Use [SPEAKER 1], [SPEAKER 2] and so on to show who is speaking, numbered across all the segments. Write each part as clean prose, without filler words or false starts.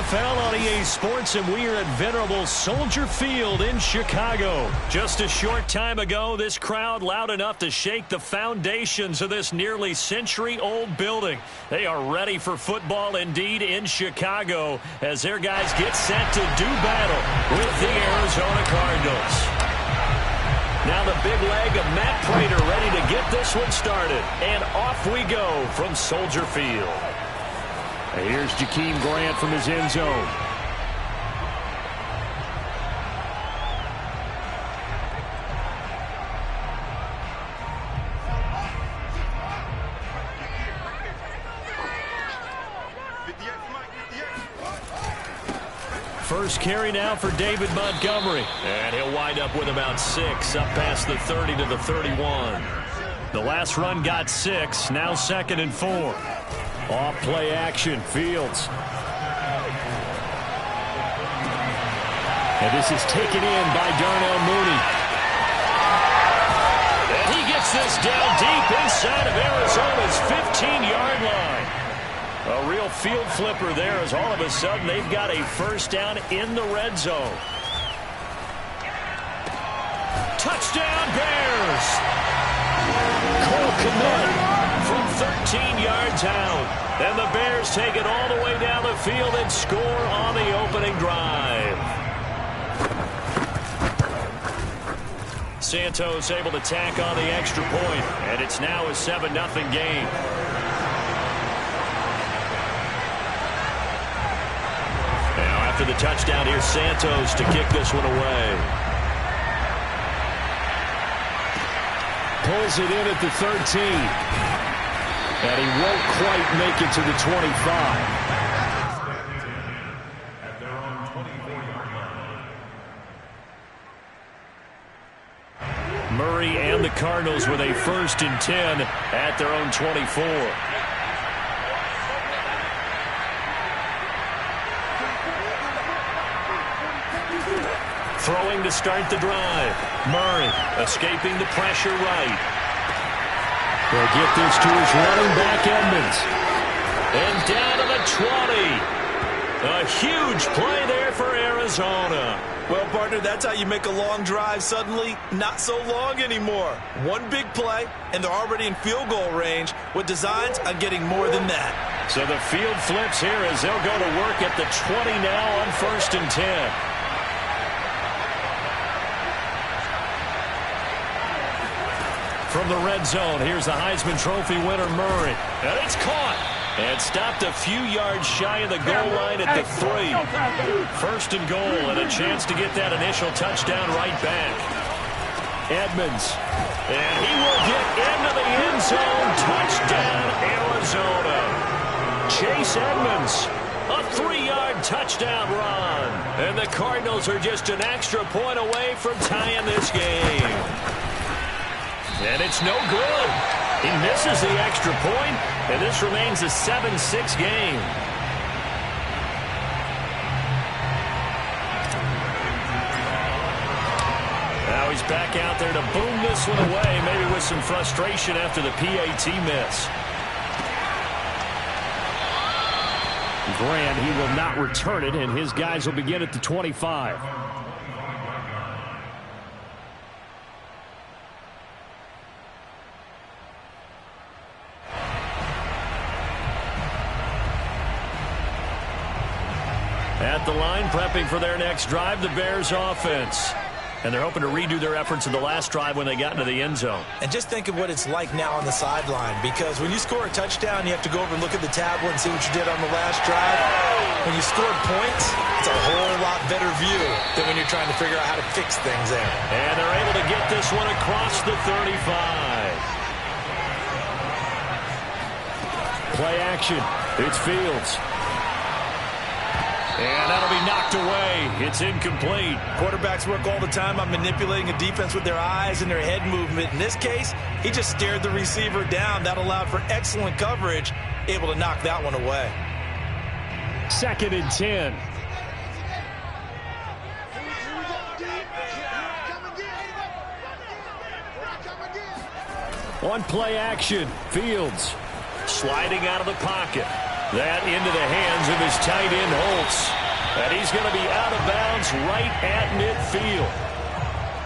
[SPEAKER 1] NFL on EA Sports, and we are at venerable Soldier Field in Chicago. Just a short time ago, this crowd loud enough to shake the foundations of this nearly century-old building. They are ready for football indeed in Chicago as their guys get set to do battle with the Arizona Cardinals. Now the big leg of Matt Prater ready to get this one started. And off we go from Soldier Field. Here's Jakeem Grant from his end zone. First carry now for David Montgomery. And he'll wind up with about 6, up past the 30 to the 31. The last run got 6, now 2nd and 4. Off play action, Fields. And this is taken in by Darnell Mooney. And he gets this down deep inside of Arizona's 15-yard line. A real field flipper there as all of a sudden they've got a first down in the red zone. Touchdown Bears! Cole Kmet from 13 yards out. And the Bears take it all the way down the field and score on the opening drive. Santos able to tack on the extra point, and it's now a 7-0 game. Now after the touchdown, here's Santos to kick this one away. Pulls it in at the 13. And he won't quite make it to the 25. Murray and the Cardinals with a 1st and 10 at their own 24. Throwing to start the drive. Murray escaping the pressure right. They'll get this to his running back, Edmonds. And down to the 20. A huge play there for Arizona.
[SPEAKER 2] Well, partner, that's how you make a long drive suddenly not so long anymore. One big play, and they're already in field goal range with designs on getting more than that.
[SPEAKER 1] So the field flips here as they'll go to work at the 20 now on 1st and 10. From the red zone, here's the Heisman Trophy winner, Murray. And it's caught. And stopped a few yards shy of the goal line at the 3. 1st and goal, and a chance to get that initial touchdown right back. Edmonds. And he will get into the end zone. Touchdown, Arizona. Chase Edmonds. A 3-yard touchdown run. And the Cardinals are just an extra point away from tying this game. And it's no good. He misses the extra point, and this remains a 7-6 game. Now he's back out there to boom this one away, maybe with some frustration after the PAT miss. Grant, he will not return it, and his guys will begin at the 25. At the line, prepping for their next drive, the Bears offense. And they're hoping to redo their efforts in the last drive when they got into the end zone.
[SPEAKER 2] And just think of what it's like now on the sideline, because when you score a touchdown, you have to go over and look at the tablet and see what you did on the last drive. When you scored points, it's a whole lot better view than when you're trying to figure out how to fix things there.
[SPEAKER 1] And they're able to get this one across the 35. Play action. It's Fields. And that'll be knocked away. It's incomplete.
[SPEAKER 2] Quarterbacks work all the time on manipulating a defense with their eyes and their head movement. In this case, he just stared the receiver down. That allowed for excellent coverage, able to knock that one away.
[SPEAKER 1] 2nd and 10. On play action, Fields sliding out of the pocket. That into the hands of his tight end, Holtz. And he's going to be out of bounds right at midfield.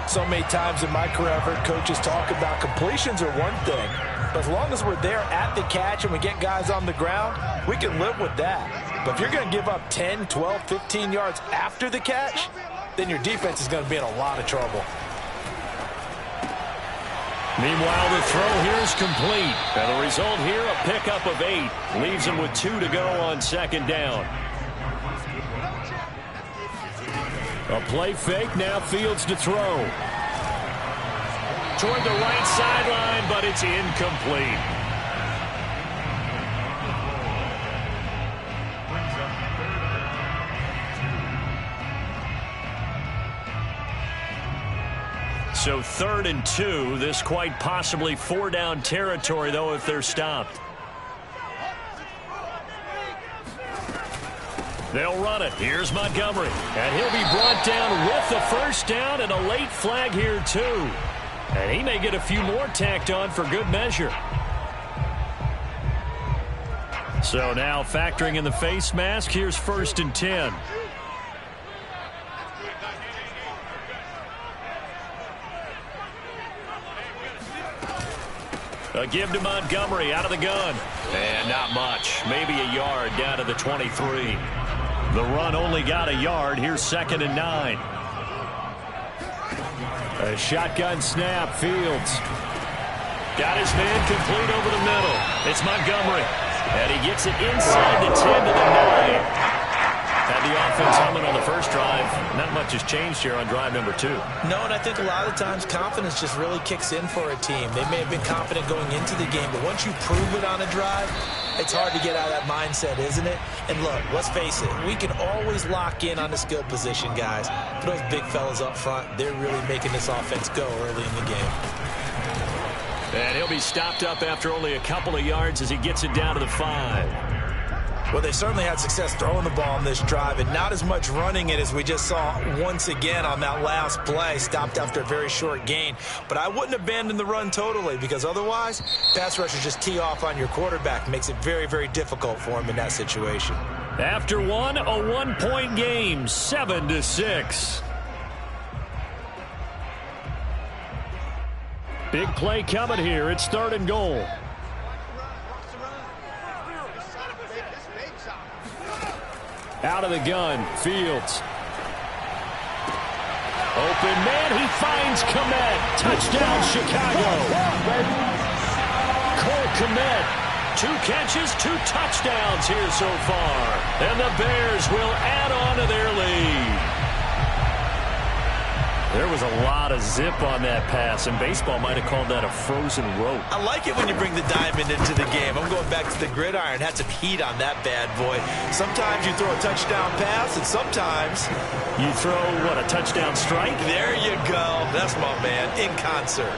[SPEAKER 2] So many times in my career, I've heard coaches talk about completions are one thing. But as long as we're there at the catch and we get guys on the ground, we can live with that. But if you're going to give up 10, 12, 15 yards after the catch, then your defense is going to be in a lot of trouble.
[SPEAKER 1] Meanwhile, the throw here is complete. And the result here, a pickup of 8. Leaves him with 2 to go on second down. A play fake, now Fields to throw. Toward the right sideline, but it's incomplete. So 3rd and 2. This quite possibly 4-down territory, though, if they're stopped. They'll run it. Here's Montgomery. And he'll be brought down with the first down and a late flag here, too. And he may get a few more tacked on for good measure. So now factoring in the face mask, here's 1st and 10. A give to Montgomery out of the gun. And not much. Maybe a yard down to the 23. The run only got a yard. Here's 2nd and 9. A shotgun snap. Fields got his man complete over the middle. It's Montgomery. And he gets it inside the 10 to the 9. Had the offense humming on the first drive. Not much has changed here on drive number 2.
[SPEAKER 2] No, and I think a lot of times confidence just really kicks in for a team. They may have been confident going into the game, but once you prove it on a drive, it's hard to get out of that mindset, isn't it? And look, let's face it, we can always lock in on the skill position, guys. But those big fellas up front, they're really making this offense go early in the game.
[SPEAKER 1] And he'll be stopped up after only a couple of yards as he gets it down to the 5.
[SPEAKER 2] Well, they certainly had success throwing the ball on this drive and not as much running it as we just saw once again on that last play. Stopped after a very short gain. But I wouldn't abandon the run totally because otherwise, pass rushers just tee off on your quarterback. Makes it very, very difficult for him in that situation.
[SPEAKER 1] After one, a 1-point game, 7-6. Big play coming here. It's 3rd and goal. Out of the gun, Fields. Open man, he finds Kmet. Touchdown, Chicago. Cole Kmet, 2 catches, 2 touchdowns here so far. And the Bears will add on to their lead. There was a lot of zip on that pass, and baseball might have called that a frozen rope.
[SPEAKER 2] I like it when you bring the diamond into the game. I'm going back to the gridiron. Had some heat on that bad boy. Sometimes you throw a touchdown pass, and sometimes
[SPEAKER 1] you throw, what, a touchdown strike?
[SPEAKER 2] There you go. That's my man, in concert.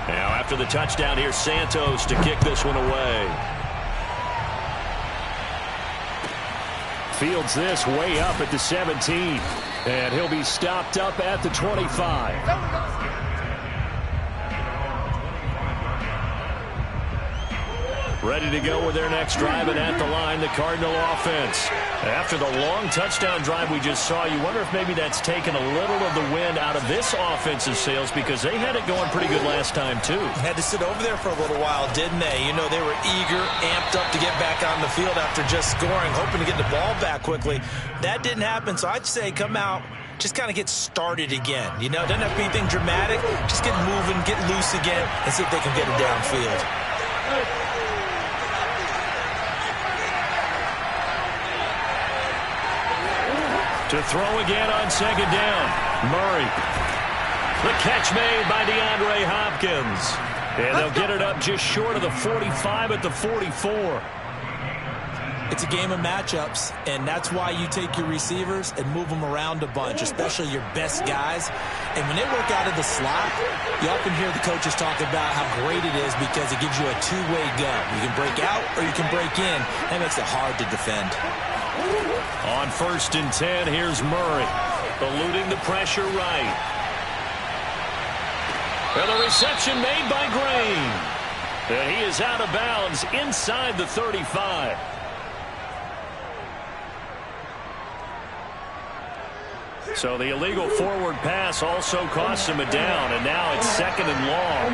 [SPEAKER 1] Now, after the touchdown, here's Santos to kick this one away. Fields this way up at the 17. And he'll be stopped up at the 25. Ready to go with their next drive, and at the line, the Cardinal offense. After the long touchdown drive we just saw, you wonder if maybe that's taken a little of the wind out of this offensive sails because they had it going pretty good last time, too.
[SPEAKER 2] Had to sit over there for a little while, didn't they? You know, they were eager, amped up to get back on the field after just scoring, hoping to get the ball back quickly. That didn't happen, so I'd say come out, just kind of get started again. You know, it doesn't have to be anything dramatic. Just get moving, get loose again, and see if they can get it downfield.
[SPEAKER 1] To throw again on second down. Murray. The catch made by DeAndre Hopkins. And they'll get it up just short of the 45 at the 44.
[SPEAKER 2] It's a game of matchups, and that's why you take your receivers and move them around a bunch, especially your best guys. And when they work out of the slot, you often hear the coaches talk about how great it is because it gives you a two-way go. You can break out or you can break in. That makes it hard to defend.
[SPEAKER 1] On 1st and 10, here's Murray, eluding the pressure right. And the reception made by Green. And he is out of bounds inside the 35. So the illegal forward pass also costs him a down, and now it's 2nd and long.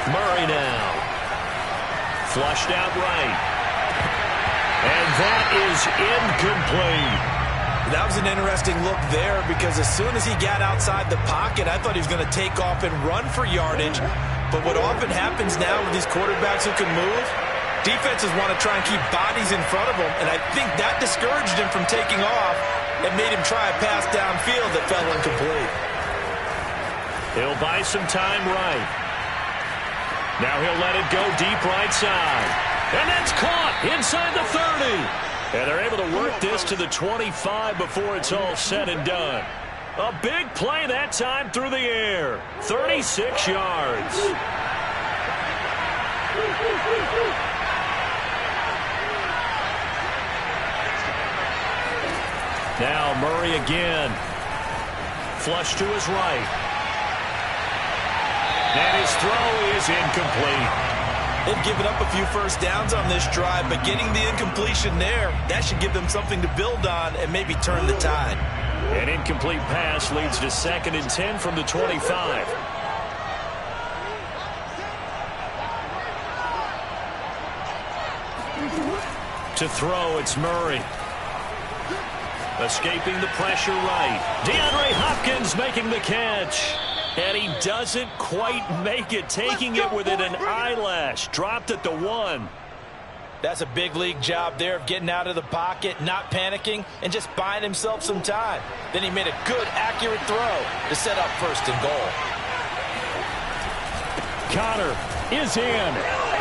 [SPEAKER 1] Murray now. Flushed out right. And that is incomplete.
[SPEAKER 2] That was an interesting look there because as soon as he got outside the pocket, I thought he was going to take off and run for yardage. But what often happens now with these quarterbacks who can move, defenses want to try and keep bodies in front of them, and I think that discouraged him from taking off and made him try a pass downfield that fell incomplete.
[SPEAKER 1] He'll buy some time right. Now he'll let it go deep right side. And that's caught inside the 30. And they're able to work this to the 25 before it's all said and done. A big play that time through the air. 36 yards. Now Murray again. Flush to his right. And his throw is incomplete.
[SPEAKER 2] They've given up a few first downs on this drive, but getting the incompletion there, that should give them something to build on and maybe turn the tide.
[SPEAKER 1] An incomplete pass leads to 2nd and 10 from the 25. To throw, it's Murray. Escaping the pressure right. DeAndre Hopkins making the catch. And he doesn't quite make it, taking it within an eyelash. Dropped at the 1.
[SPEAKER 2] That's a big league job there of getting out of the pocket, not panicking, and just buying himself some time. Then he made a good, accurate throw to set up 1st and goal.
[SPEAKER 1] Connor is in.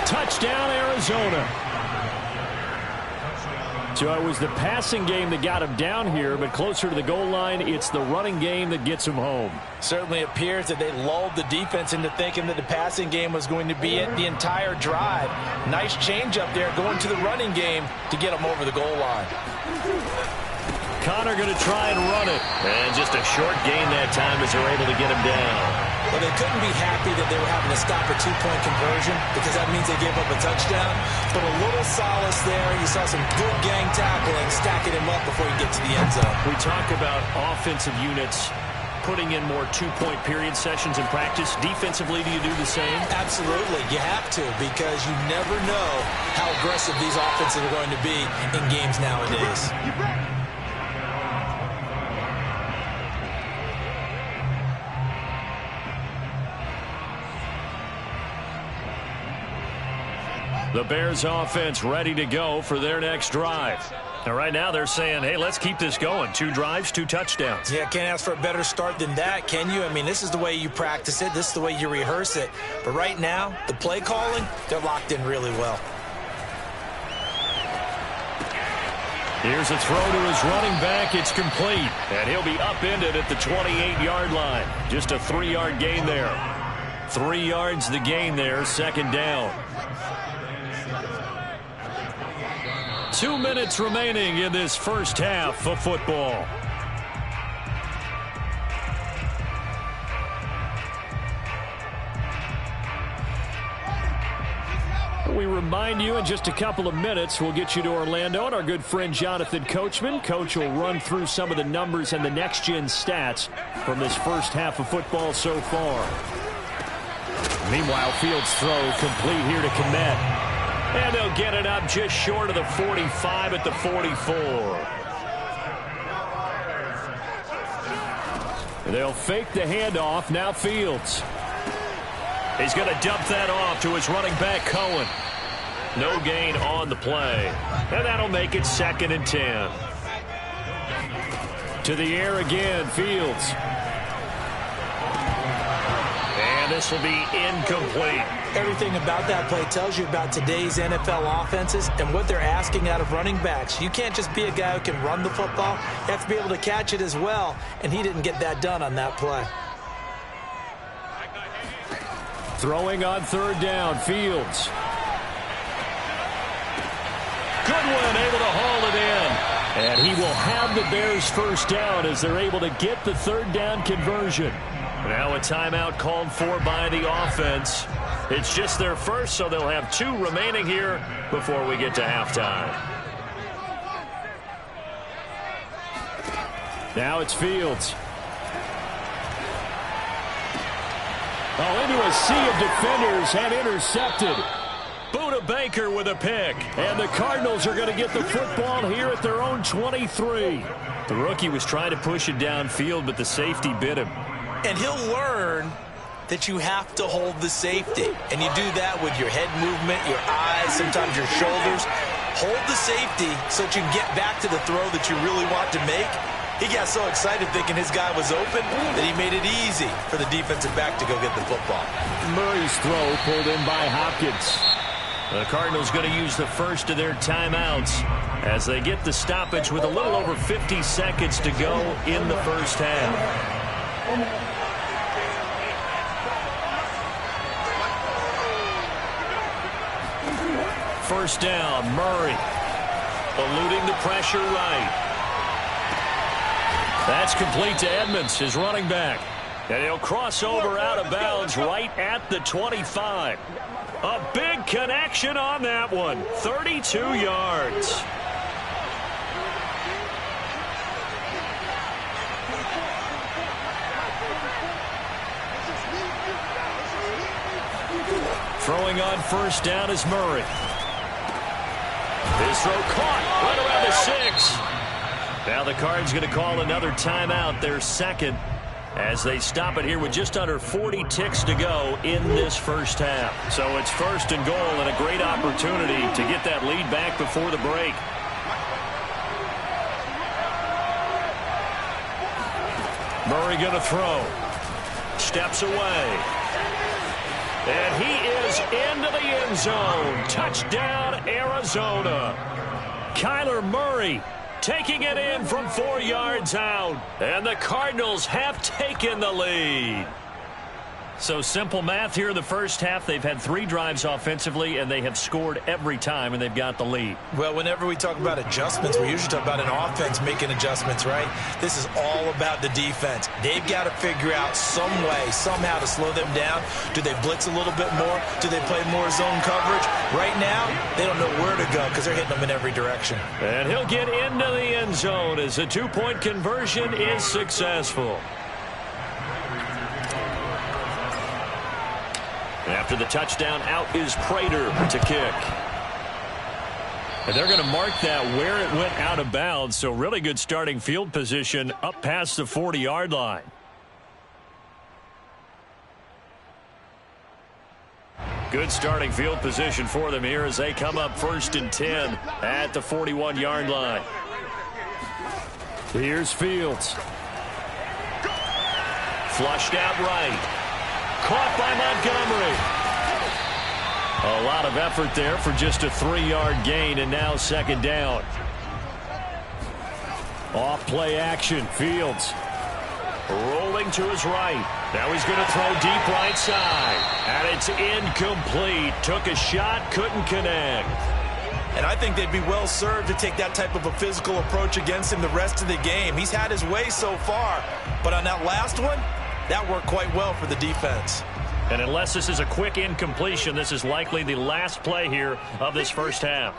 [SPEAKER 1] Touchdown, Arizona. So it was the passing game that got him down here, but closer to the goal line, it's the running game that gets him home.
[SPEAKER 2] Certainly appears that they lulled the defense into thinking that the passing game was going to be it the entire drive. Nice change up there going to the running game to get him over the goal line.
[SPEAKER 1] Connor going to try and run it. And just a short gain that time as they're able to get him down.
[SPEAKER 2] Well, they couldn't be happy that they were having to stop a 2-point conversion because that means they gave up a touchdown. But a little solace there. You saw some good gang tackling, stacking him up before you get to the end zone.
[SPEAKER 1] We talk about offensive units putting in more 2-point period sessions in practice. Defensively, do you do the same?
[SPEAKER 2] Absolutely. You have to because you never know how aggressive these offenses are going to be in games nowadays.
[SPEAKER 1] The Bears offense ready to go for their next drive. And right now they're saying, hey, let's keep this going. 2 drives, 2 touchdowns.
[SPEAKER 2] Yeah, can't ask for a better start than that, can you? I mean, this is the way you practice it. This is the way you rehearse it. But right now, the play calling, they're locked in really well.
[SPEAKER 1] Here's a throw to his running back. It's complete. And he'll be upended at the 28-yard line. Just a 3-yard gain there. 3 yards the gain there, 2nd down. 2 minutes remaining in this first half of football. We remind you in just a couple of minutes we'll get you to Orlando and our good friend Jonathan Coachman. Coach will run through some of the numbers and the next-gen stats from this first half of football so far. Meanwhile, Fields' throw complete here to Kmet. And they'll get it up just short of the 45 at the 44. They'll fake the handoff. Now Fields. He's going to dump that off to his running back, Cohen. No gain on the play. And that'll make it 2nd and 10. To the air again, Fields. And this will be incomplete.
[SPEAKER 2] Everything about that play tells you about today's NFL offenses and what they're asking out of running backs. You can't just be a guy who can run the football. You have to be able to catch it as well, and he didn't get that done on that play.
[SPEAKER 1] Throwing on 3rd down, Fields. Goodwin able to haul it in. And he will have the Bears first down as they're able to get the third down conversion. Now a timeout called for by the offense. It's just their first, so they'll have 2 remaining here before we get to halftime. Now it's Fields. Oh, into a sea of defenders and intercepted. Buda Baker with a pick. And the Cardinals are going to get the football here at their own 23. The rookie was trying to push it downfield, but the safety bit him.
[SPEAKER 2] And he'll learn that you have to hold the safety. And you do that with your head movement, your eyes, sometimes your shoulders. Hold the safety so that you can get back to the throw that you really want to make. He got so excited thinking his guy was open that he made it easy for the defensive back to go get the football.
[SPEAKER 1] Murray's throw pulled in by Hopkins. The Cardinals going to use the first of their timeouts as they get the stoppage with a little over 50 seconds to go in the first half. First down, Murray. Eluding the pressure right. That's complete to Edmonds, his running back. And he'll cross over out of bounds right at the 25. A big connection on that one. 32 yards. Throwing on first down is Murray. His throw caught right around the 6. Now the Cards going to call another timeout, their second, as they stop it here with just under 40 ticks to go in this first half. So it's first and goal and a great opportunity to get that lead back before the break. Murray going to throw. Steps away. And he is into the end zone. Touchdown, Arizona. Kyler Murray taking it in from 4 yards out. And the Cardinals have taken the lead. So simple math here in the first half. They've had 3 drives offensively, and they have scored every time, and they've got the lead.
[SPEAKER 2] Well, whenever we talk about adjustments, we usually talk about an offense making adjustments, right? This is all about the defense. They've got to figure out some way, somehow to slow them down. Do they blitz a little bit more? Do they play more zone coverage? Right now, they don't know where to go because they're hitting them in every direction.
[SPEAKER 1] And he'll get into the end zone as a 2-point conversion is successful. After the touchdown, out is Prater to kick. And they're going to mark that where it went out of bounds, so really good starting field position up past the 40-yard line. Good starting field position for them here as they come up 1st and 10 at the 41-yard line. Here's Fields. Flushed out right. Caught by Montgomery. A lot of effort there for just a 3-yard gain, and now second down. Off play action. Fields rolling to his right. Now he's going to throw deep right side. And it's incomplete. Took a shot, couldn't connect.
[SPEAKER 2] And I think they'd be well served to take that type of a physical approach against him the rest of the game. He's had his way so far, but on that last one, that worked quite well for the defense.
[SPEAKER 1] And unless this is a quick incompletion, this is likely the last play here of this first half.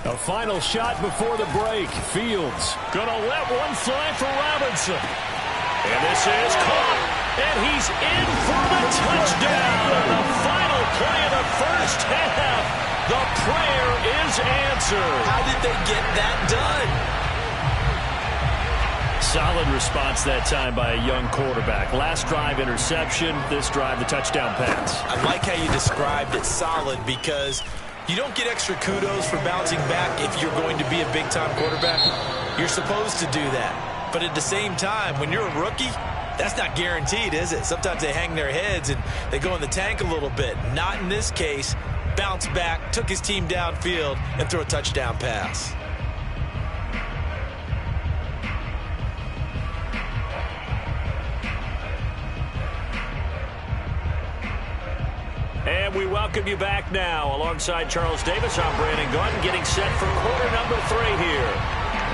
[SPEAKER 1] A final shot before the break. Fields gonna let one fly for Robinson. And this is caught. And he's in for the touchdown. And the final play of the first half. The prayer is answered.
[SPEAKER 2] How did they get that done?
[SPEAKER 1] Solid response that time by a young quarterback. Last drive, interception. This drive, the touchdown pass.
[SPEAKER 2] I like how you described it, solid, because you don't get extra kudos for bouncing back if you're going to be a big-time quarterback. You're supposed to do that. But at the same time, when you're a rookie, that's not guaranteed, is it? Sometimes they hang their heads and they go in the tank a little bit. Not in this case. Bounced back, took his team downfield, and threw a touchdown pass.
[SPEAKER 1] And we welcome you back now. Alongside Charles Davis, I'm Brandon Gunn, getting set for quarter number 3 here.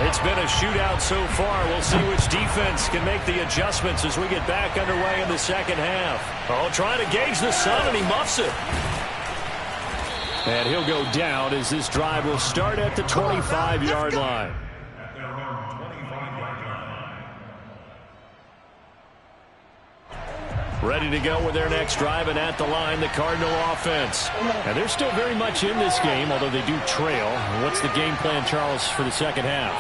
[SPEAKER 1] It's been a shootout so far. We'll see which defense can make the adjustments as we get back underway in the second half. Oh, trying to gauge the sun, and he muffs it. And he'll go down as this drive will start at the 25-yard line. Ready to go with their next drive, and at the line, the Cardinal offense. And they're still very much in this game, although they do trail. What's the game plan, Charles, for the second half?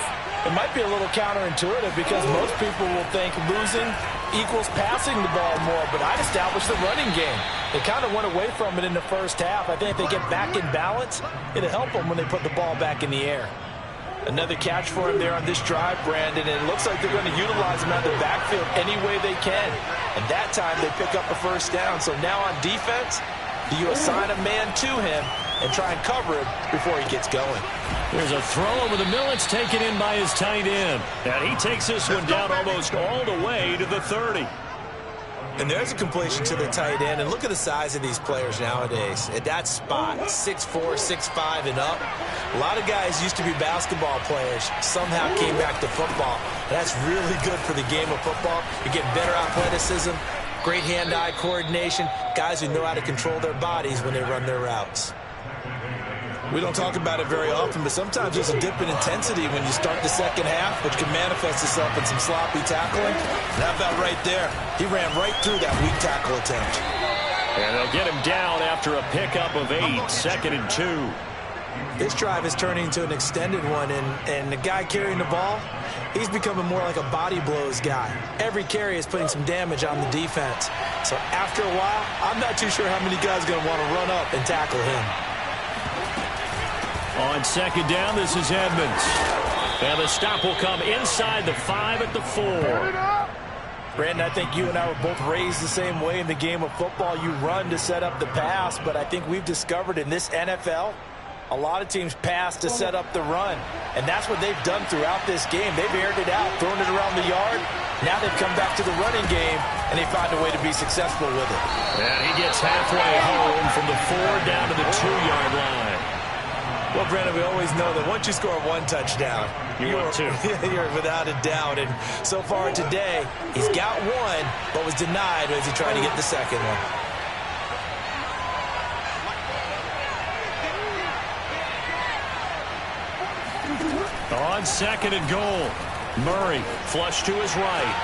[SPEAKER 2] It might be a little counterintuitive because most people will think losing equals passing the ball more, but I'd establish the running game. They kind of went away from it in the first half. I think if they get back in balance, it'll help them when they put the ball back in the air. Another catch for him there on this drive, Brandon, and it looks like they're going to utilize him out of the backfield any way they can. And that time they pick up a first down. So now on defense, do you assign a man to him and try and cover him before he gets going?
[SPEAKER 1] There's a throw over the middle. It's taken in by his tight end. And he takes this one down almost all the way to the 30.
[SPEAKER 2] And there's a completion to the tight end. And look at the size of these players nowadays. At that spot, 6'4", 6'5", and up. A lot of guys used to be basketball players. Somehow came back to football. And that's really good for the game of football. You get better athleticism, great hand-eye coordination, guys who know how to control their bodies when they run their routes. We don't talk about it very often, but sometimes there's a dip in intensity when you start the second half, which can manifest itself in some sloppy tackling. And how about right there? He ran right through that weak tackle attempt.
[SPEAKER 1] And they'll get him down after a pickup of 8, 2nd and 2.
[SPEAKER 2] This drive is turning into an extended one, and the guy carrying the ball, he's becoming more like a body blows guy. Every carry is putting some damage on the defense. So after a while, I'm not too sure how many guys are going to want to run up and tackle him.
[SPEAKER 1] On second down, this is Edmonds. And the stop will come inside the 5 at the 4.
[SPEAKER 2] Brandon, I think you and I were both raised the same way in the game of football. You run to set up the pass, but I think we've discovered in this NFL, a lot of teams pass to set up the run. And that's what they've done throughout this game. They've aired it out, thrown it around the yard. Now they've come back to the running game, and they find a way to be successful with it.
[SPEAKER 1] And he gets halfway home from the 4 down to the 2-yard line.
[SPEAKER 2] Well, Brandon, we always know that once you score 1 touchdown,
[SPEAKER 1] you're 2.
[SPEAKER 2] You're without a doubt. And so far today, he's got 1, but was denied as he tried to get the second one.
[SPEAKER 1] On 2nd and goal, Murray flush to his right.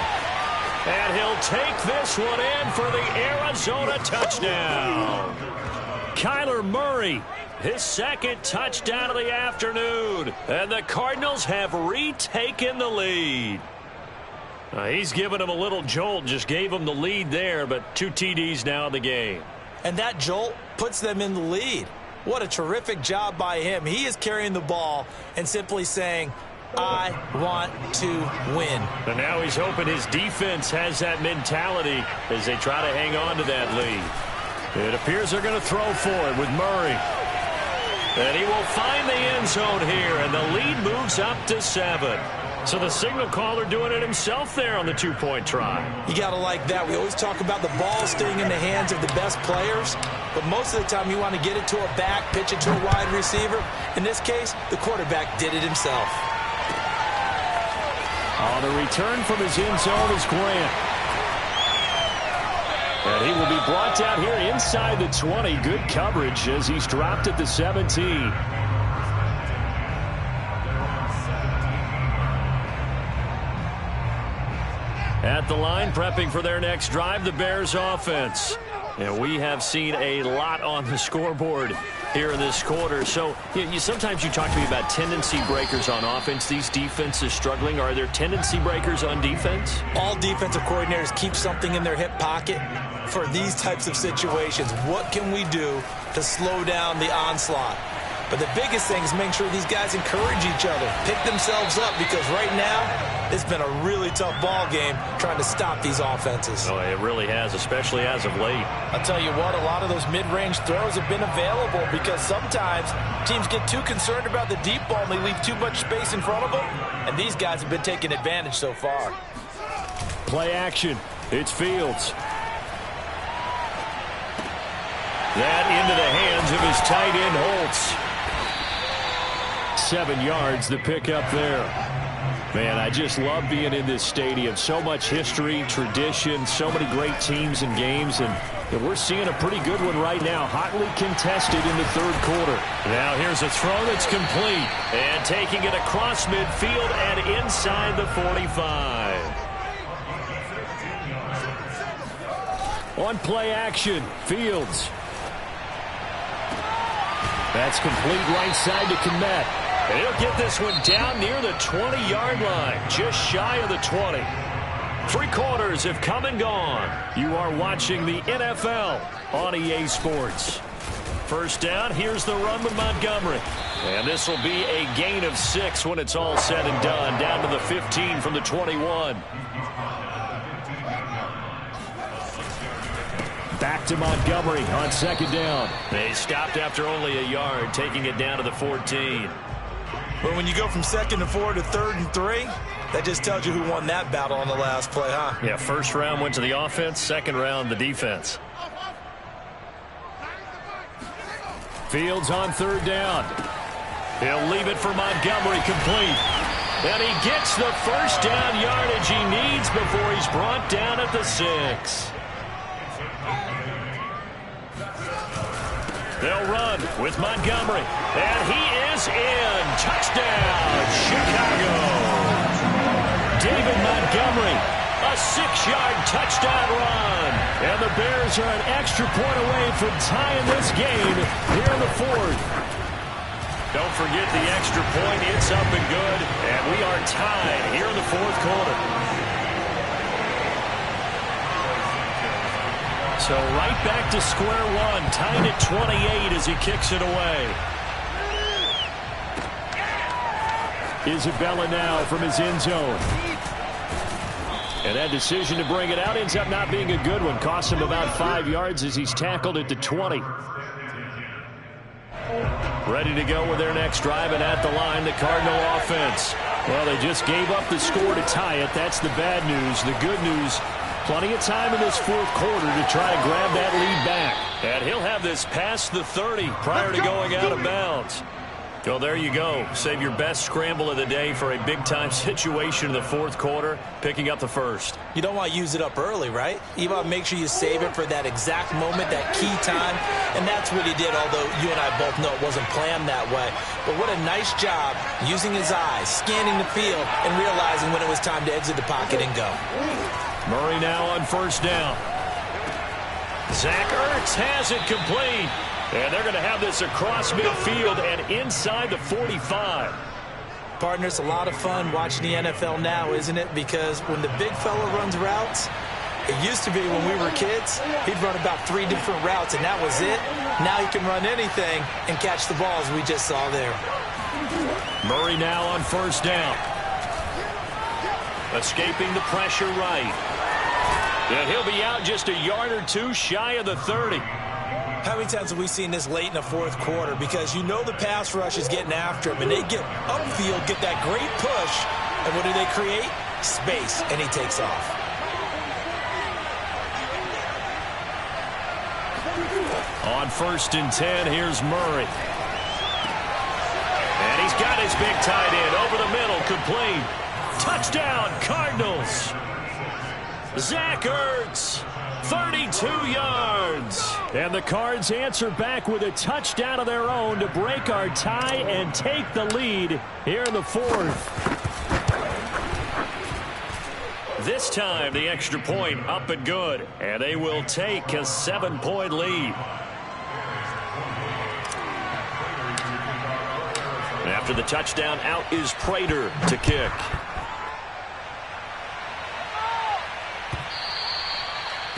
[SPEAKER 1] And he'll take this one in for the Arizona touchdown. Kyler Murray, his 2nd touchdown of the afternoon. And the Cardinals have retaken the lead. He's given him a little jolt, just gave him the lead there, but 2 TDs now in the game.
[SPEAKER 2] And that jolt puts them in the lead. What a terrific job by him. He is carrying the ball and simply saying, I want to win.
[SPEAKER 1] And now he's hoping his defense has that mentality as they try to hang on to that lead. It appears they're going to throw for it with Murray. And he will find the end zone here, and the lead moves up to 7. So the signal caller doing it himself there on the 2-point try.
[SPEAKER 2] You got to like that. We always talk about the ball staying in the hands of the best players, but most of the time you want to get it to a back, pitch it to a wide receiver. In this case, the quarterback did it himself.
[SPEAKER 1] The return from his end zone is Grant. And he will be brought down here inside the 20. Good coverage as he's dropped at the 17. At the line, prepping for their next drive, the Bears offense. And we have seen a lot on the scoreboard here in this quarter. So sometimes you talk to me about tendency breakers on offense. These defenses struggling. Are there tendency breakers on defense?
[SPEAKER 2] All defensive coordinators keep something in their hip pocket for these types of situations. What can we do to slow down the onslaught? But the biggest thing is making sure these guys encourage each other, pick themselves up, because right now it's been a really tough ball game trying to stop these offenses.
[SPEAKER 1] Oh, it really has, especially as of late.
[SPEAKER 2] I'll tell you what, a lot of those mid-range throws have been available because sometimes teams get too concerned about the deep ball and they leave too much space in front of them, and these guys have been taking advantage so far.
[SPEAKER 1] Play action. It's Fields. That into the hands of his tight end, Holtz. 7 yards, the pickup there. Man, I just love being in this stadium. So much history, tradition, so many great teams and games, and we're seeing a pretty good one right now, hotly contested in the third quarter. Now here's a throw that's complete, and taking it across midfield and inside the 45. On play action, Fields. That's complete right side to Kmet. And he'll get this one down near the 20-yard line, just shy of the 20. 3 quarters have come and gone. You are watching the NFL on EA Sports. First down, here's the run with Montgomery. And this will be a gain of 6 when it's all said and done, down to the 15 from the 21. Back to Montgomery on second down. They stopped after only a yard, taking it down to the 14.
[SPEAKER 2] But when you go from 2nd and 4 to 3rd and 3, that just tells you who won that battle on the last play, huh?
[SPEAKER 1] Yeah, first round went to the offense, second round the defense. Fields on 3rd down. He'll leave it for Montgomery complete. And he gets the first down yardage he needs before he's brought down at the 6. They'll run with Montgomery. And he is in. Touchdown, Chicago. David Montgomery, a 6-yard touchdown run. And the Bears are an extra point away from tying this game here in the 4th. Don't forget the extra point. It's up and good. And we are tied here in the 4th quarter. So right back to square one, tied at 28 as he kicks it away. Isabella now from his end zone. And that decision to bring it out ends up not being a good one. Costs him about 5 yards as he's tackled at the 20. Ready to go with their next drive, and at the line, the Cardinal offense. Well, they just gave up the score to tie it. That's the bad news. The good news, plenty of time in this 4th quarter to try to grab that lead back. And he'll have this past the 30 prior to going out of bounds. Well, there you go. Save your best scramble of the day for a big-time situation in the 4th quarter, picking up the first.
[SPEAKER 2] You don't want to use it up early, right? You want to make sure you save it for that exact moment, that key time. And that's what he did, although you and I both know it wasn't planned that way. But what a nice job using his eyes, scanning the field, and realizing when it was time to exit the pocket and go.
[SPEAKER 1] Murray now on first down. Zach Ertz has it complete. And they're going to have this across midfield and inside the 45.
[SPEAKER 2] Partner, it's a lot of fun watching the NFL now, isn't it? Because when the big fella runs routes, it used to be when we were kids, he'd run about 3 different routes, and that was it. Now he can run anything and catch the balls we just saw there.
[SPEAKER 1] Murray now on first down. Escaping the pressure right. And he'll be out just a yard or 2 shy of the 30.
[SPEAKER 2] How many times have we seen this late in the 4th quarter? Because you know the pass rush is getting after him, and they get upfield, get that great push, and what do they create? Space, and he takes off.
[SPEAKER 1] On 1st and 10, here's Murray. And he's got his big tight end over the middle, complete. Touchdown, Cardinals. Zach Ertz. 32 yards. And the Cards answer back with a touchdown of their own to break our tie and take the lead here in the 4th. This time, the extra point up and good. And they will take a 7-point lead. After the touchdown, out is Prater to kick.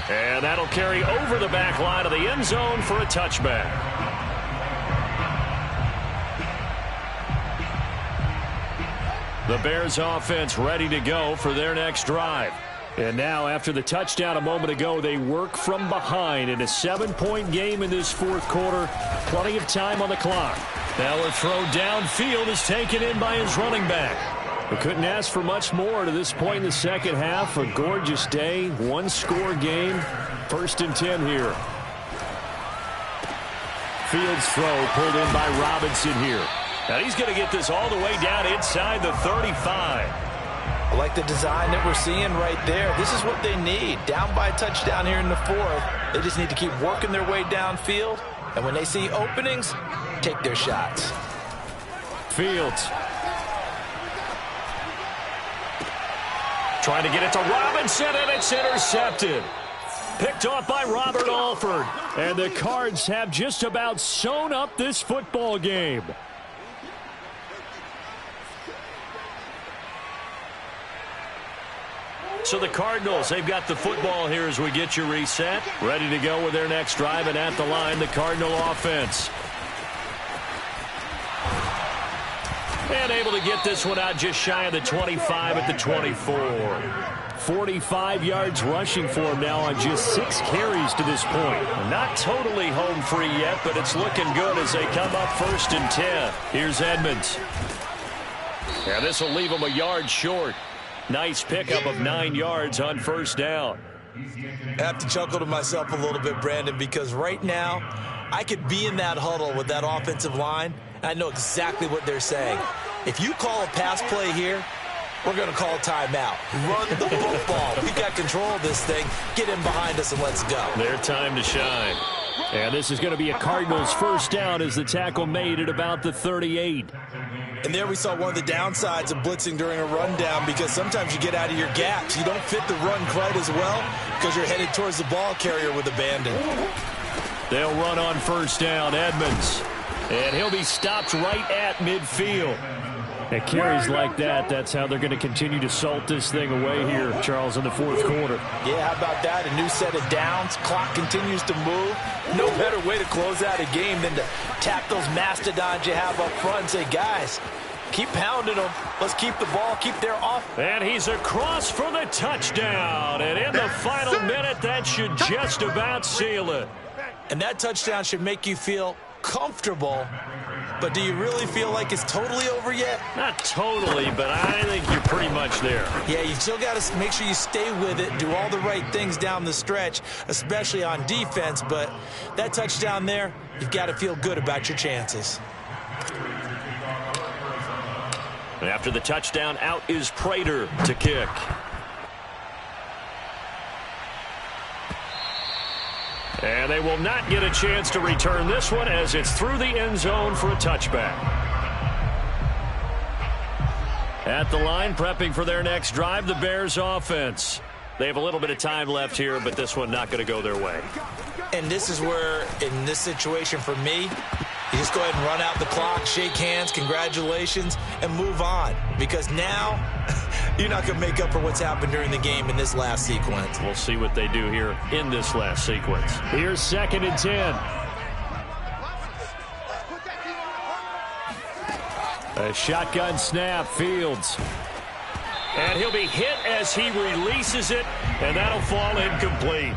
[SPEAKER 1] And that'll carry over the back line of the end zone for a touchback. The Bears offense ready to go for their next drive. And now, after the touchdown a moment ago, they work from behind in a 7-point game in this 4th quarter. Plenty of time on the clock. Now a throw downfield is taken in by his running back. We couldn't ask for much more to this point in the second half. A gorgeous day, 1-score game. 1st and 10 here. Fields throw pulled in by Robinson here. And he's going to get this all the way down inside the 35.
[SPEAKER 2] I like the design that we're seeing right there. This is what they need. Down by a touchdown here in the fourth. They just need to keep working their way downfield. And when they see openings, take their shots.
[SPEAKER 1] Fields. Trying to get it to Robinson, and it's intercepted. Picked off by Robert Alford. And the Cards have just about sewn up this football game. So the Cardinals, they've got the football here as we get you reset. Ready to go with their next drive, and at the line, the Cardinal offense. And able to get this one out just shy of the 25 at the 24. 45 yards rushing for him now on just 6 carries to this point. Not totally home free yet, but it's looking good as they come up 1st and 10. Here's Edmonds. And this will leave him a yard short. Nice pickup of 9 yards on 1st down.
[SPEAKER 2] I have to chuckle to myself a little bit, Brandon, because right now I could be in that huddle with that offensive line, and I know exactly what they're saying. If you call a pass play here, we're going to call a timeout. Run the football. We've got control of this thing. Get in behind us and let's go.
[SPEAKER 1] Their time to shine. And this is going to be a Cardinals 1st down as the tackle made at about the 38.
[SPEAKER 2] And there we saw one of the downsides of blitzing during a rundown, because sometimes you get out of your gaps. You don't fit the run quite as well because you're headed towards the ball carrier with abandon.
[SPEAKER 1] They'll run on 1st down, Edmonds. And he'll be stopped right at midfield. At carries like that, that's how they're going to continue to salt this thing away here, Charles, in the 4th quarter.
[SPEAKER 2] Yeah, how about that? A new set of downs. Clock continues to move. No better way to close out a game than to tap those mastodons you have up front and say, guys, keep pounding them. Let's keep the ball, keep their off.
[SPEAKER 1] And he's across for the touchdown. And in the final minute, that should just about seal it.
[SPEAKER 2] And that touchdown should make you feel comfortable. But do you really feel like it's totally over yet?
[SPEAKER 1] Not totally, but I think you're pretty much there.
[SPEAKER 2] Yeah, you still got to make sure you stay with it, do all the right things down the stretch, especially on defense. But that touchdown there, you've got to feel good about your chances.
[SPEAKER 1] And after the touchdown, out is Prater to kick. And they will not get a chance to return this one as it's through the end zone for a touchback. At the line, prepping for their next drive, the Bears offense. They have a little bit of time left here, but this one not going to go their way.
[SPEAKER 2] And this is where, in this situation for me, you just go ahead and run out the clock, shake hands, congratulations, and move on. Because now, you're not going to make up for what's happened during the game in this last sequence.
[SPEAKER 1] We'll see what they do here in this last sequence. Here's 2nd and 10. A shotgun snap, Fields. And he'll be hit as he releases it, and that'll fall incomplete.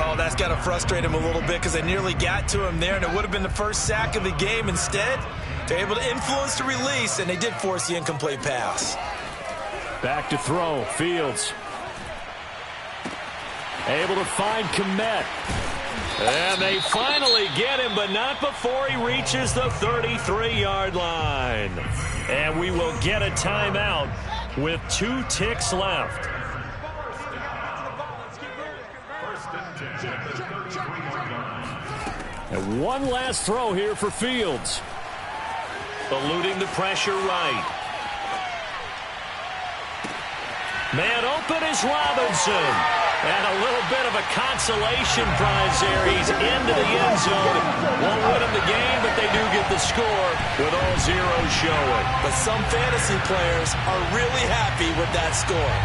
[SPEAKER 2] Oh, that's got to frustrate him a little bit because they nearly got to him there, and it would have been the first sack of the game. Instead, they're able to influence the release, and they did force the incomplete pass.
[SPEAKER 1] Back to throw, Fields. Able to find Kmet. And they finally get him, but not before he reaches the 33-yard line. And we will get a timeout with 2 ticks left. And one last throw here for Fields. Eluding the pressure right. Man open is Robinson. And a little bit of a consolation prize there. He's into the end zone. Won't win him the game, but they do get the score with all zeros showing.
[SPEAKER 2] But some fantasy players are really happy with that score.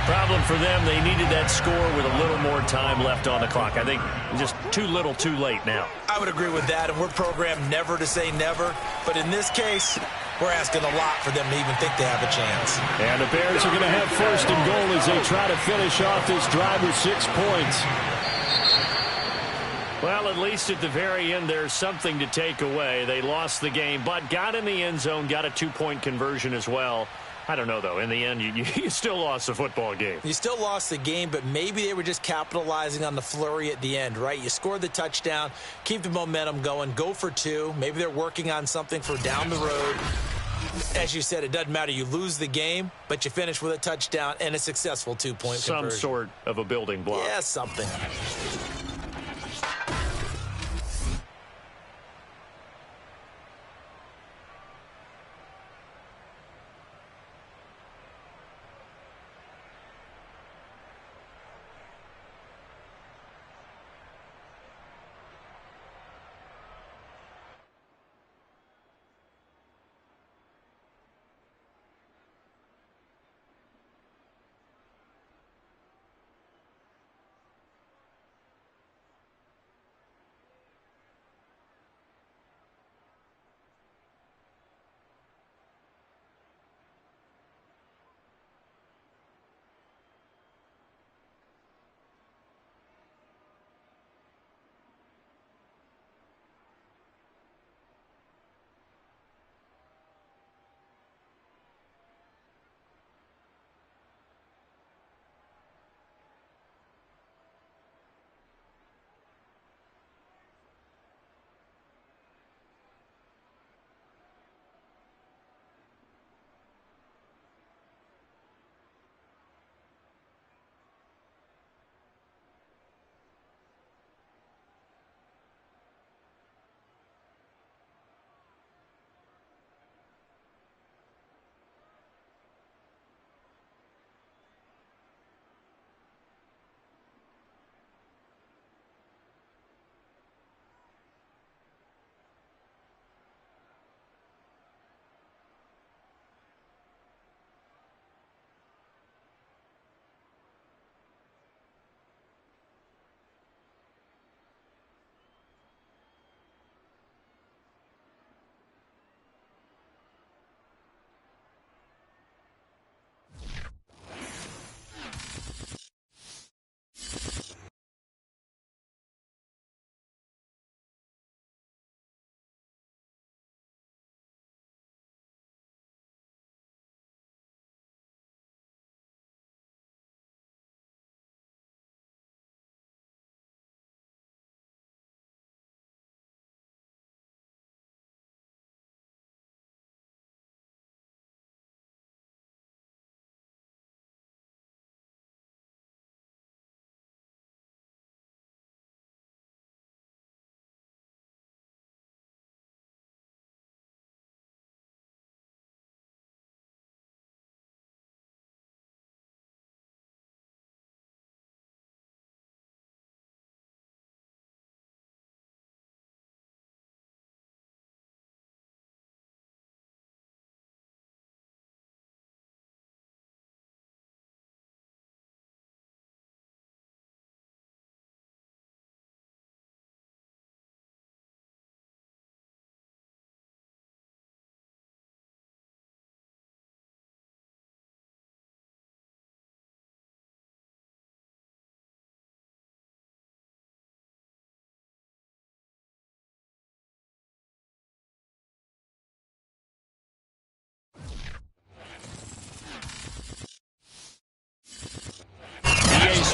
[SPEAKER 1] Problem for them, they needed that score with a little more time left on the clock. I think just too little too late now.
[SPEAKER 2] I would agree with that, and we're programmed never to say never. But in this case, we're asking a lot for them to even think they have a chance.
[SPEAKER 1] And the Bears are going to have 1st and goal as they try to finish off this drive with 6 points. Well, at least at the very end, there's something to take away. They lost the game, but got in the end zone, got a 2-point conversion as well. I don't know, though. In the end, you still lost the football game.
[SPEAKER 2] You still lost the game, but maybe they were just capitalizing on the flurry at the end, right? You scored the touchdown, keep the momentum going, go for 2. Maybe they're working on something for down the road. As you said, it doesn't matter. You lose the game, but you finish with a touchdown and a successful 2-point conversion.
[SPEAKER 1] Some sort of a building block.
[SPEAKER 2] Yeah, something.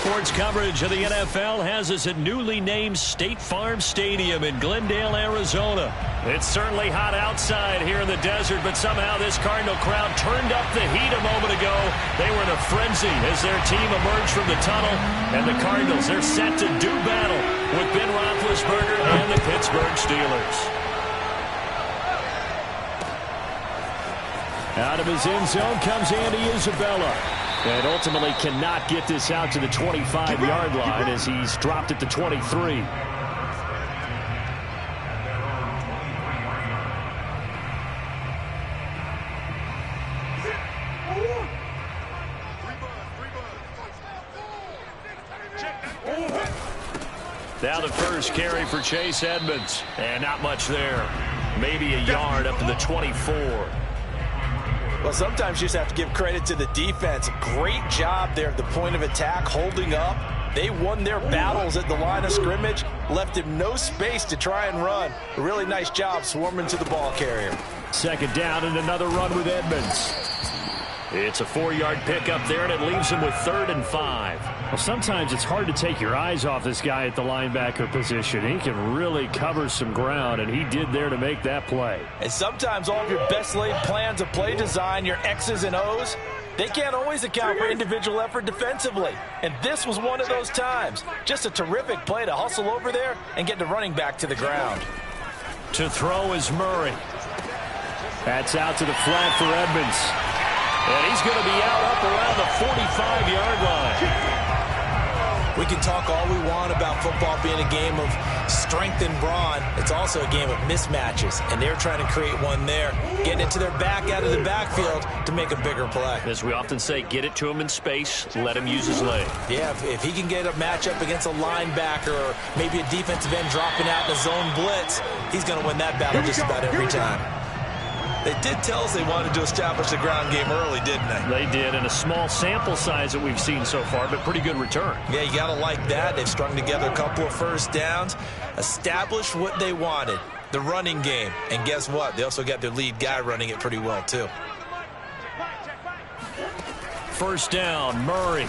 [SPEAKER 1] Sports coverage of the NFL has us at newly named State Farm Stadium in Glendale, Arizona. It's certainly hot outside here in the desert, but somehow this Cardinal crowd turned up the heat a moment ago. They were in a frenzy as their team emerged from the tunnel, and the Cardinals, they're set to do battle with Ben Roethlisberger and the Pittsburgh Steelers. Out of his end zone comes Andy Isabella. And ultimately cannot get this out to the 25-yard line as he's dropped at the 23. Now the first carry for Chase Edmonds. And not much there. Maybe a yard up to the 24.
[SPEAKER 2] Well, sometimes you just have to give credit to the defense. Great job there at the point of attack, holding up. They won their battles at the line of scrimmage, left him no space to try and run. A really nice job swarming to the ball carrier.
[SPEAKER 1] Second down and another run with Edmonds. It's a 4-yard pickup there, and it leaves him with 3rd and 5.
[SPEAKER 3] Well, sometimes it's hard to take your eyes off this guy at the linebacker position. He can really cover some ground, and he did there to make that play.
[SPEAKER 2] And sometimes all of your best laid plans of play design, your X's and O's, they can't always account for individual effort defensively. And this was one of those times. Just a terrific play to hustle over there and get the running back to the ground.
[SPEAKER 1] To throw is Murray.
[SPEAKER 3] That's out to the flat for Edmonds.
[SPEAKER 1] And he's going to be out up around the 45-yard line.
[SPEAKER 2] We can talk all we want about football being a game of strength and brawn. It's also a game of mismatches, and they're trying to create one there, getting it to their back out of the backfield to make a bigger play.
[SPEAKER 1] As we often say, get it to him in space, let him use his leg.
[SPEAKER 2] Yeah, if he can get a matchup against a linebacker or maybe a defensive end dropping out in a zone blitz, he's going to win that battle just about every time. They did tell us they wanted to establish the ground game early, didn't they?
[SPEAKER 1] They did, and a small sample size that we've seen so far, but pretty good return.
[SPEAKER 2] Yeah, you got to like that. They've strung together a couple of first downs, established what they wanted, the running game. And guess what? They also got their lead guy running it pretty well, too.
[SPEAKER 1] First down, Murray.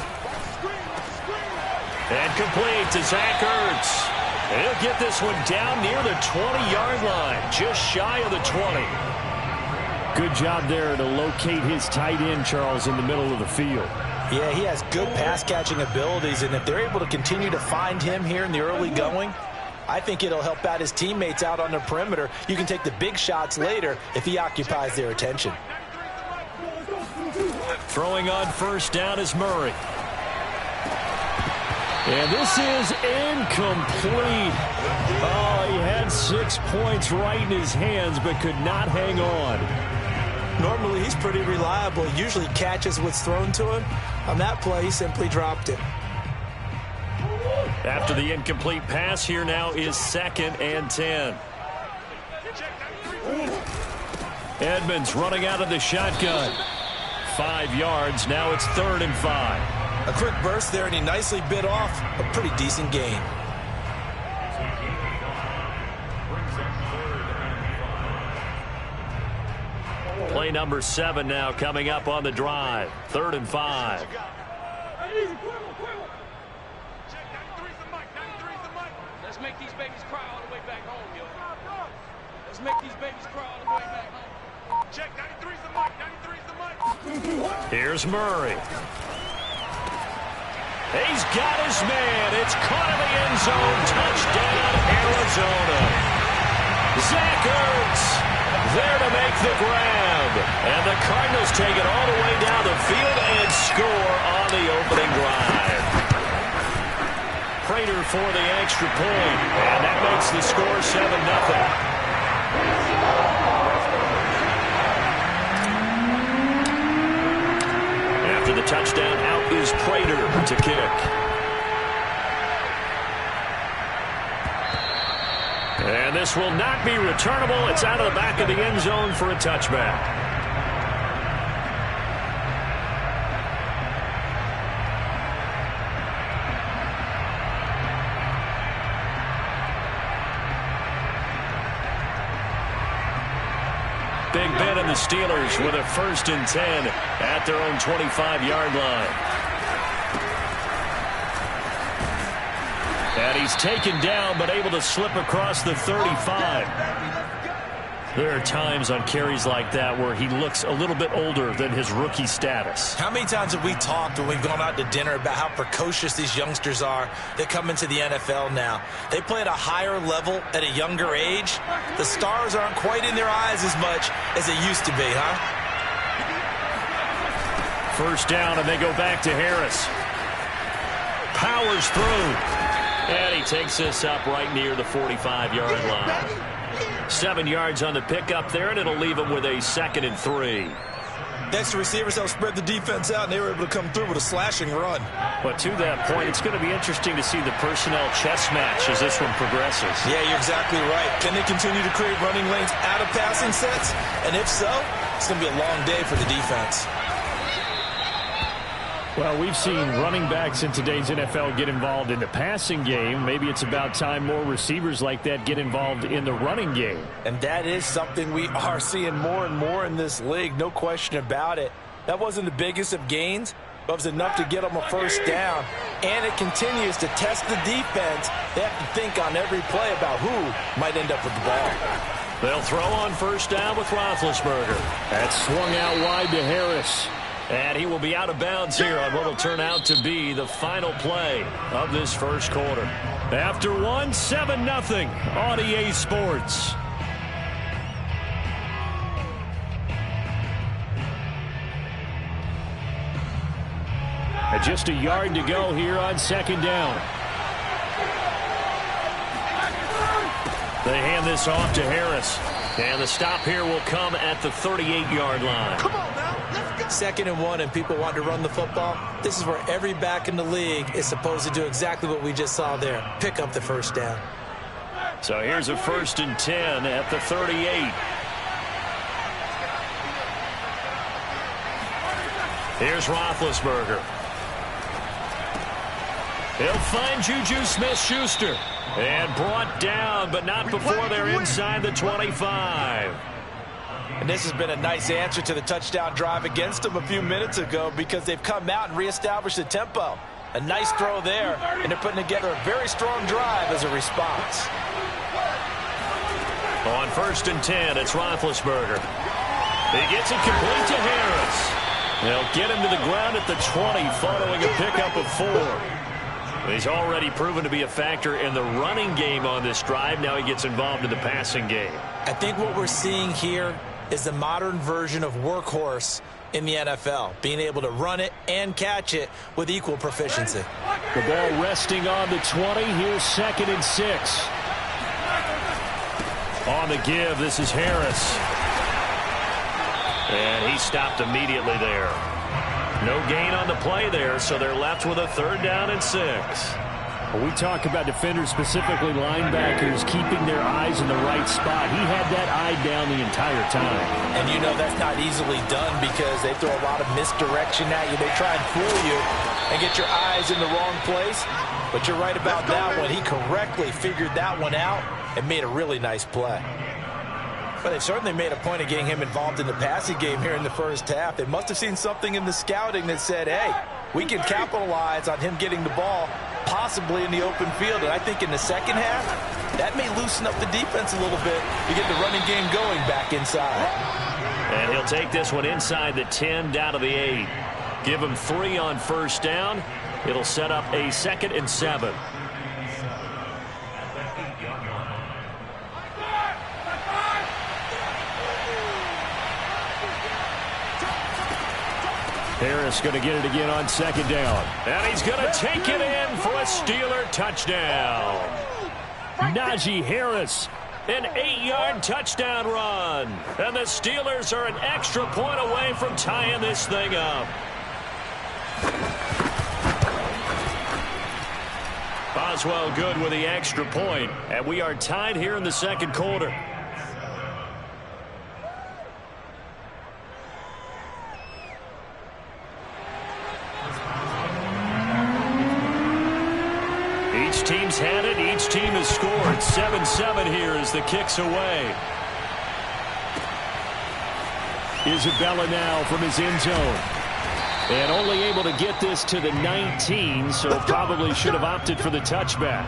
[SPEAKER 1] And complete to Zach Ertz. And he'll get this one down near the 20-yard line, just shy of the 20.
[SPEAKER 3] Good job there to locate his tight end, Charles, in the middle of the field.
[SPEAKER 2] Yeah, he has good pass-catching abilities, and if they're able to continue to find him here in the early going, I think it'll help out his teammates out on the perimeter. You can take the big shots later if he occupies their attention.
[SPEAKER 1] Throwing on first down is Murray. And this is incomplete. Oh, he had 6 points right in his hands, but could not hang on.
[SPEAKER 2] Normally, he's pretty reliable. He usually catches what's thrown to him. On that play, he simply dropped it.
[SPEAKER 1] After the incomplete pass, here now is 2nd and 10. Edmonds running out of the shotgun. 5 yards. Now it's 3rd and 5.
[SPEAKER 2] A quick burst there, and he nicely bit off a pretty decent gain.
[SPEAKER 1] Play number 7 now coming up on the drive. 3rd and 5.
[SPEAKER 4] Let's make these babies cry all the way back home, yo. Let's make these babies cry all the way back home. Check, 93's the mic, 93's the mic.
[SPEAKER 1] Here's Murray. He's got his man. It's caught in the end zone. Touchdown, Arizona. Zach Ertz there to make the grab. And the Cardinals take it all the way down the field and score on the opening drive. Prater for the extra point. And that makes the score 7-0. After the touchdown, out is Prater to kick. And this will not be returnable. It's out of the back of the end zone for a touchback. Big Ben and the Steelers with a 1st and 10 at their own 25-yard line. And he's taken down, but able to slip across the 35. There are times on carries like that where he looks a little bit older than his rookie status.
[SPEAKER 2] How many times have we talked when we've gone out to dinner about how precocious these youngsters are that come into the NFL now? They play at a higher level at a younger age. The stars aren't quite in their eyes as much as they used to be, huh?
[SPEAKER 1] First down, and they go back to Harris. Powers through. And he takes this up right near the 45-yard line. 7 yards on the pickup there, and it'll leave him with a 2nd and 3.
[SPEAKER 2] Next receivers help spread the defense out, and they were able to come through with a slashing run.
[SPEAKER 1] But to that point, it's going to be interesting to see the personnel chess match as this one progresses.
[SPEAKER 2] Yeah, you're exactly right. Can they continue to create running lanes out of passing sets? And if so, it's going to be a long day for the defense.
[SPEAKER 3] Well, we've seen running backs in today's NFL get involved in the passing game. Maybe it's about time more receivers like that get involved in the running game.
[SPEAKER 2] And that is something we are seeing more and more in this league, no question about it. That wasn't the biggest of gains, but it was enough to get them a first down. And it continues to test the defense. They have to think on every play about who might end up with the ball.
[SPEAKER 3] They'll throw on first down with Roethlisberger. That's swung out wide to Harris. And he will be out of bounds here on what will turn out to be the final play of this first quarter. After one, 7-0 on EA Sports. And just a yard to go here on second down. They hand this off to Harris. And the stop here will come at the 38-yard line.
[SPEAKER 2] Come on now, let's go. 2nd and 1 and people want to run the football. This is where every back in the league is supposed to do exactly what we just saw there. Pick up the first down.
[SPEAKER 3] So here's a 1st and 10 at the 38. Here's Roethlisberger. He'll find Juju Smith-Schuster. And brought down, but not before they're inside the 25.
[SPEAKER 2] And this has been a nice answer to the touchdown drive against them a few minutes ago because they've come out and reestablished the tempo. A nice throw there, and they're putting together a very strong drive as a response.
[SPEAKER 3] On 1st and 10, it's Roethlisberger. He gets it complete to Harris. They'll get him to the ground at the 20 following a pickup of 4. He's already proven to be a factor in the running game on this drive. Now he gets involved in the passing game.
[SPEAKER 2] I think what we're seeing here is the modern version of workhorse in the NFL, being able to run it and catch it with equal proficiency.
[SPEAKER 3] The ball resting on the 20. Here's 2nd and 6. On the give, this is Harris. And he stopped immediately there. No gain on the play there, so they're left with a 3rd down and 6. Well, we talk about defenders, specifically linebackers, keeping their eyes in the right spot. He had that eye down the entire time.
[SPEAKER 2] And you know that's not easily done because they throw a lot of misdirection at you. They try and fool you and get your eyes in the wrong place. But you're right about that one. He correctly figured that one out and made a really nice play. But they certainly made a point of getting him involved in the passing game here in the first half. They must have seen something in the scouting that said, hey, we can capitalize on him getting the ball possibly in the open field. And I think in the second half, that may loosen up the defense a little bit to get the running game going back inside.
[SPEAKER 3] And he'll take this one inside the 10 down to the 8. Give him 3 on first down. It'll set up a 2nd and 7. Harris going to get it again on 2nd down. And he's going to take it in for a Steeler touchdown. Najee Harris, an 8-yard touchdown run. And the Steelers are an extra point away from tying this thing up. Boswell good with the extra point. And we are tied here in the second quarter. Each team's had it. Each team has scored. 7-7 here as the kick's away. Isabella now from his end zone. And only able to get this to the 19, so probably should have opted for the touchback.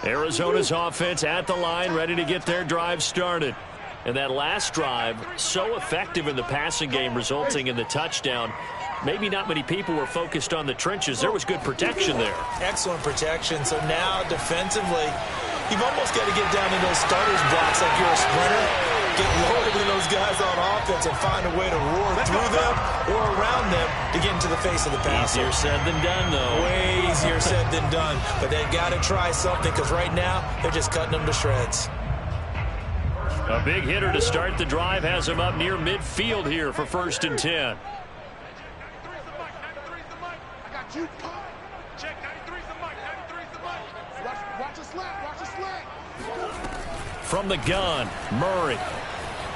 [SPEAKER 3] Arizona's offense at the line, ready to get their drive started. And that last drive, so effective in the passing game, resulting in the touchdown. Maybe not many people were focused on the trenches. There was good protection there.
[SPEAKER 2] Excellent protection. So now defensively, you've almost got to get down to those starters blocks like you're a sprinter. Get lower than those guys on offense and find a way to roar through them or around them to get into the face of the passer.
[SPEAKER 3] Easier said than done, though.
[SPEAKER 2] Way easier said than done. But they've got to try something because right now they're just cutting them to shreds.
[SPEAKER 3] A big hitter to start the drive has him up near midfield here for 1st and 10. From the gun, Murray.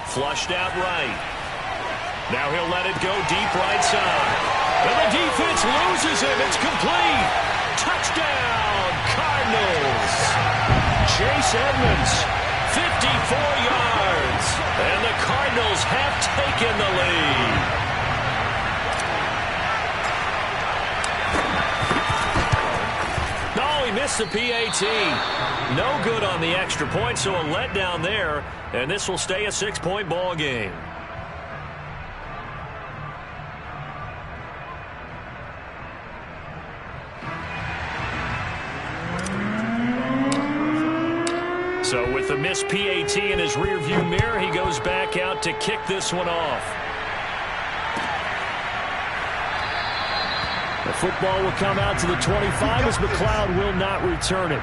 [SPEAKER 3] Flushed out right. Now he'll let it go deep right side. And the defense loses him. It's complete. Touchdown, Cardinals. Chase Edmonds, 54 yards. And the Cardinals have taken the lead. No, he missed the PAT. No good on the extra point, so a letdown there. And this will stay a 6-point ball game. So with the missed PAT in his rearview mirror, he goes back out to kick this one off. The football will come out to the 25 as McLeod will not return it.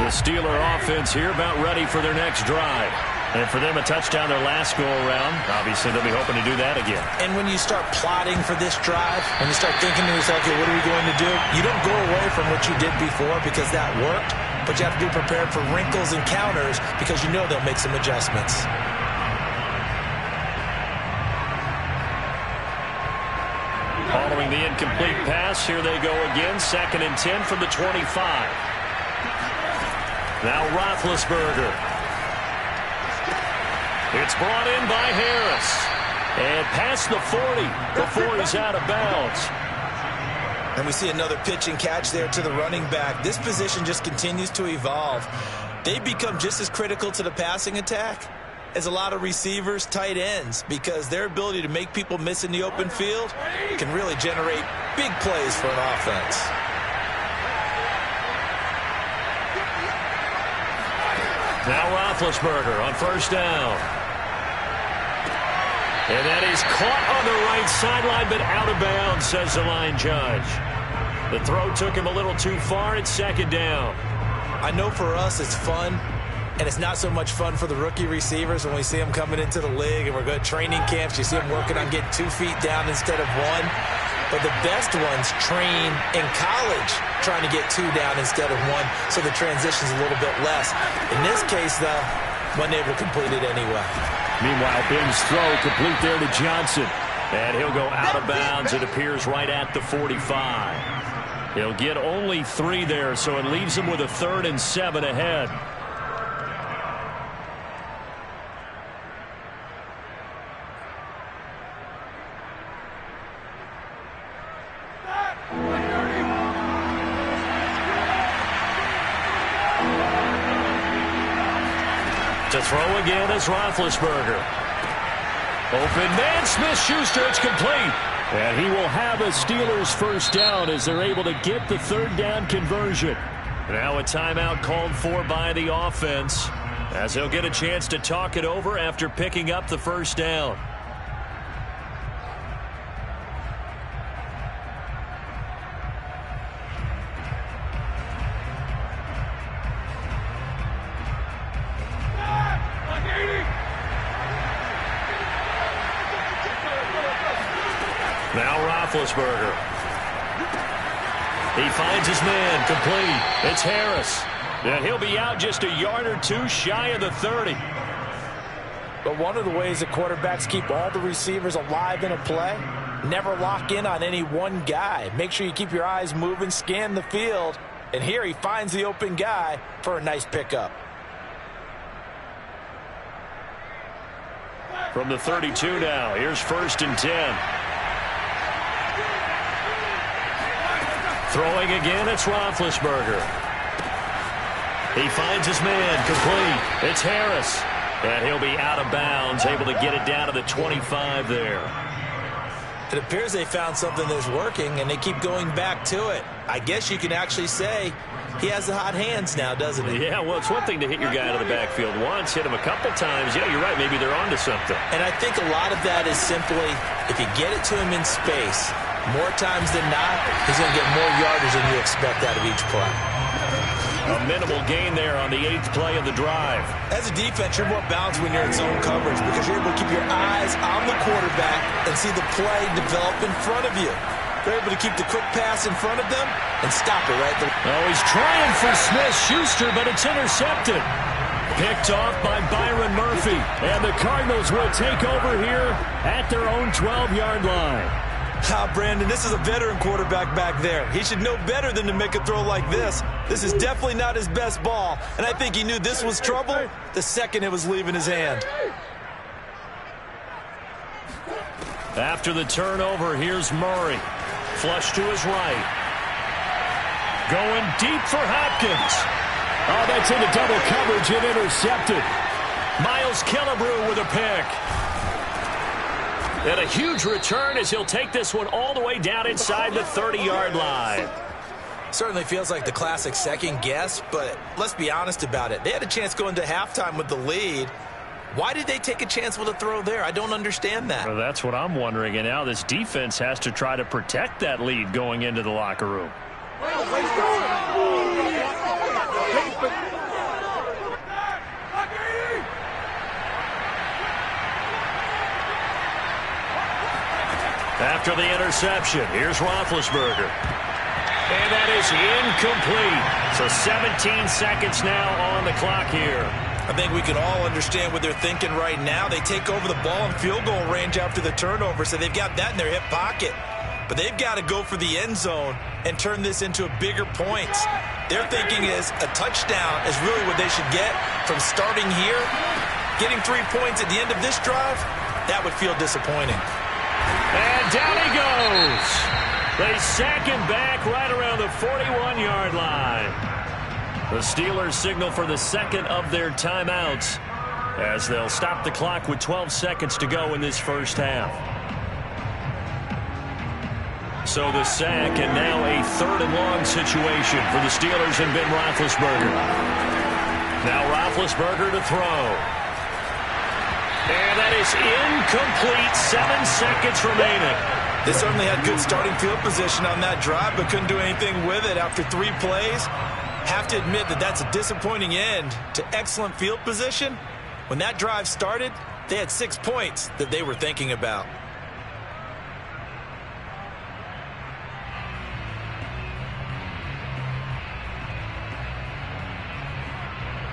[SPEAKER 3] The Steeler offense here about ready for their next drive. And for them, a touchdown their last go-around. Obviously, they'll be hoping to do that again.
[SPEAKER 2] And when you start plotting for this drive, when you start thinking to yourself, okay, what are we going to do? You don't go away from what you did before because that worked, but you have to be prepared for wrinkles and counters because you know they'll make some adjustments.
[SPEAKER 3] Following the incomplete pass, here they go again. 2nd and 10 from the 25. Now Roethlisberger. It's brought in by Harris. And past the 40 before he's out of bounds.
[SPEAKER 2] And we see another pitch and catch there to the running back. This position just continues to evolve. They become just as critical to the passing attack as a lot of receivers, tight ends, because their ability to make people miss in the open field can really generate big plays for an offense.
[SPEAKER 3] Now Roethlisberger on 1st down. And that is caught on the right sideline, but out of bounds, says the line judge. The throw took him a little too far. It's 2nd down.
[SPEAKER 2] I know for us it's fun, and it's not so much fun for the rookie receivers when we see them coming into the league and we're going to training camps. You see them working on getting 2 feet down instead of 1. But the best ones train in college trying to get 2 down instead of 1, so the transition's a little bit less. In this case, though, wasn't able to complete it anyway.
[SPEAKER 3] Meanwhile, Ben's throw complete there to Johnson. And he'll go out of bounds. It appears right at the 45. He'll get only 3 there, so it leaves him with a 3rd and 7 ahead. To throw again is Roethlisberger. Open man, Smith-Schuster, it's complete. And he will have a Steelers 1st down as they're able to get the 3rd down conversion. Now a timeout called for by the offense as they'll get a chance to talk it over after picking up the 1st down. Now Roethlisberger. He finds his man, complete. It's Harris. And he'll be out just a yard or 2 shy of the 30.
[SPEAKER 2] But one of the ways that quarterbacks keep all the receivers alive in a play, never lock in on any one guy. Make sure you keep your eyes moving, scan the field. And here he finds the open guy for a nice pickup.
[SPEAKER 3] From the 32 now, here's 1st and 10. Throwing again, it's Roethlisberger. He finds his man, complete. It's Harris. And he'll be out of bounds, able to get it down to the 25 there.
[SPEAKER 2] It appears they found something that's working, and they keep going back to it. I guess you can actually say he has the hot hands now, doesn't he?
[SPEAKER 3] Yeah, well, it's one thing to hit your guy out of the backfield once, hit him a couple times. Yeah, you're right. Maybe they're onto something.
[SPEAKER 2] And I think a lot of that is simply if you get it to him in space, more times than not, he's going to get more yardage than you expect out of each play.
[SPEAKER 3] A minimal gain there on the 8th play of the drive.
[SPEAKER 2] As a defense, you're more balanced when you're in zone coverage because you're able to keep your eyes on the quarterback and see the play develop in front of you. You're able to keep the quick pass in front of them and stop it right there.
[SPEAKER 3] Oh, he's trying for Smith-Schuster, but it's intercepted. Picked off by Byron Murphy. And the Cardinals will take over here at their own 12-yard line.
[SPEAKER 2] Brandon, this is a veteran quarterback back there. He should know better than to make a throw like this. This is definitely not his best ball, and I think he knew this was trouble the second it was leaving his hand.
[SPEAKER 3] After the turnover, here's Murray. Flush to his right. Going deep for Hopkins. Oh, that's into double coverage and intercepted. Miles Killebrew with a pick. And a huge return as he'll take this one all the way down inside the 30-yard line.
[SPEAKER 2] Certainly feels like the classic second guess, but let's be honest about it. They had a chance going to halftime with the lead. Why did they take a chance with a throw there? I don't understand that.
[SPEAKER 3] Well, that's what I'm wondering. And now this defense has to try to protect that lead going into the locker room. After the interception, here's Roethlisberger. And that is incomplete. So 17 seconds now on the clock here.
[SPEAKER 2] I think we can all understand what they're thinking right now. They take over the ball in field goal range after the turnover, so they've got that in their hip pocket. But they've got to go for the end zone and turn this into a bigger points. Their thinking is a touchdown is really what they should get from starting here. Getting 3 points at the end of this drive, that would feel disappointing.
[SPEAKER 3] And down he goes. They sack him back right around the 41-yard line. The Steelers signal for the second of their timeouts as they'll stop the clock with 12 seconds to go in this first half. So the sack, and now a 3rd and long situation for the Steelers and Ben Roethlisberger. Now Roethlisberger to throw. And that is incomplete. 7 seconds remaining.
[SPEAKER 2] They certainly had good starting field position on that drive, but couldn't do anything with it after 3 plays. Have to admit that that's a disappointing end to excellent field position. When that drive started, they had 6 points that they were thinking about.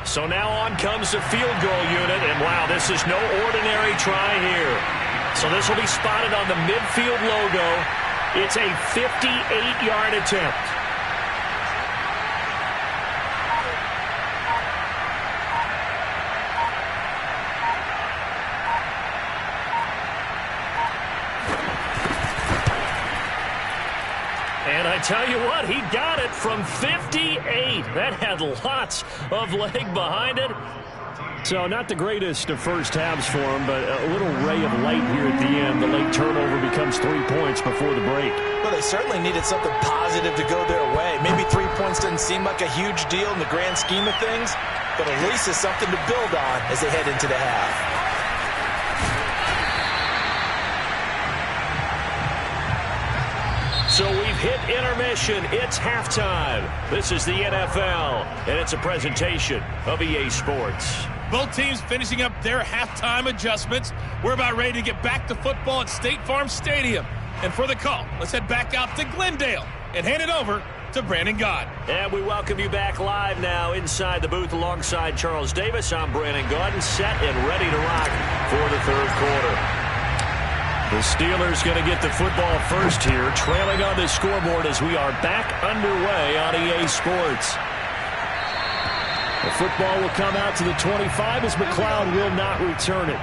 [SPEAKER 3] So now on comes the field goal unit, and wow, this is no ordinary try here. So this will be spotted on the midfield logo. It's a 58-yard attempt. And I tell you what, he got it from 58. That had lots of leg behind it. So not the greatest of first halves for him, but a little ray of light here at the end. The late turnover becomes 3 points before the break.
[SPEAKER 2] Well, they certainly needed something positive to go their way. Maybe 3 points doesn't seem like a huge deal in the grand scheme of things, but at least it's something to build on as they head into the half.
[SPEAKER 3] So we've hit intermission. It's halftime. This is the NFL, and it's a presentation of EA Sports.
[SPEAKER 5] Both teams finishing up their halftime adjustments. We're about ready to get back to football at State Farm Stadium. And for the call, let's head back out to Glendale and hand it over to Brandon Gaud.
[SPEAKER 3] And we welcome you back live now inside the booth alongside Charles Davis. I'm Brandon Gaud, set and ready to rock for the third quarter. The Steelers going to get the football first here, trailing on the scoreboard as we are back underway on EA Sports. The football will come out to the 25 as McLeod will not return it.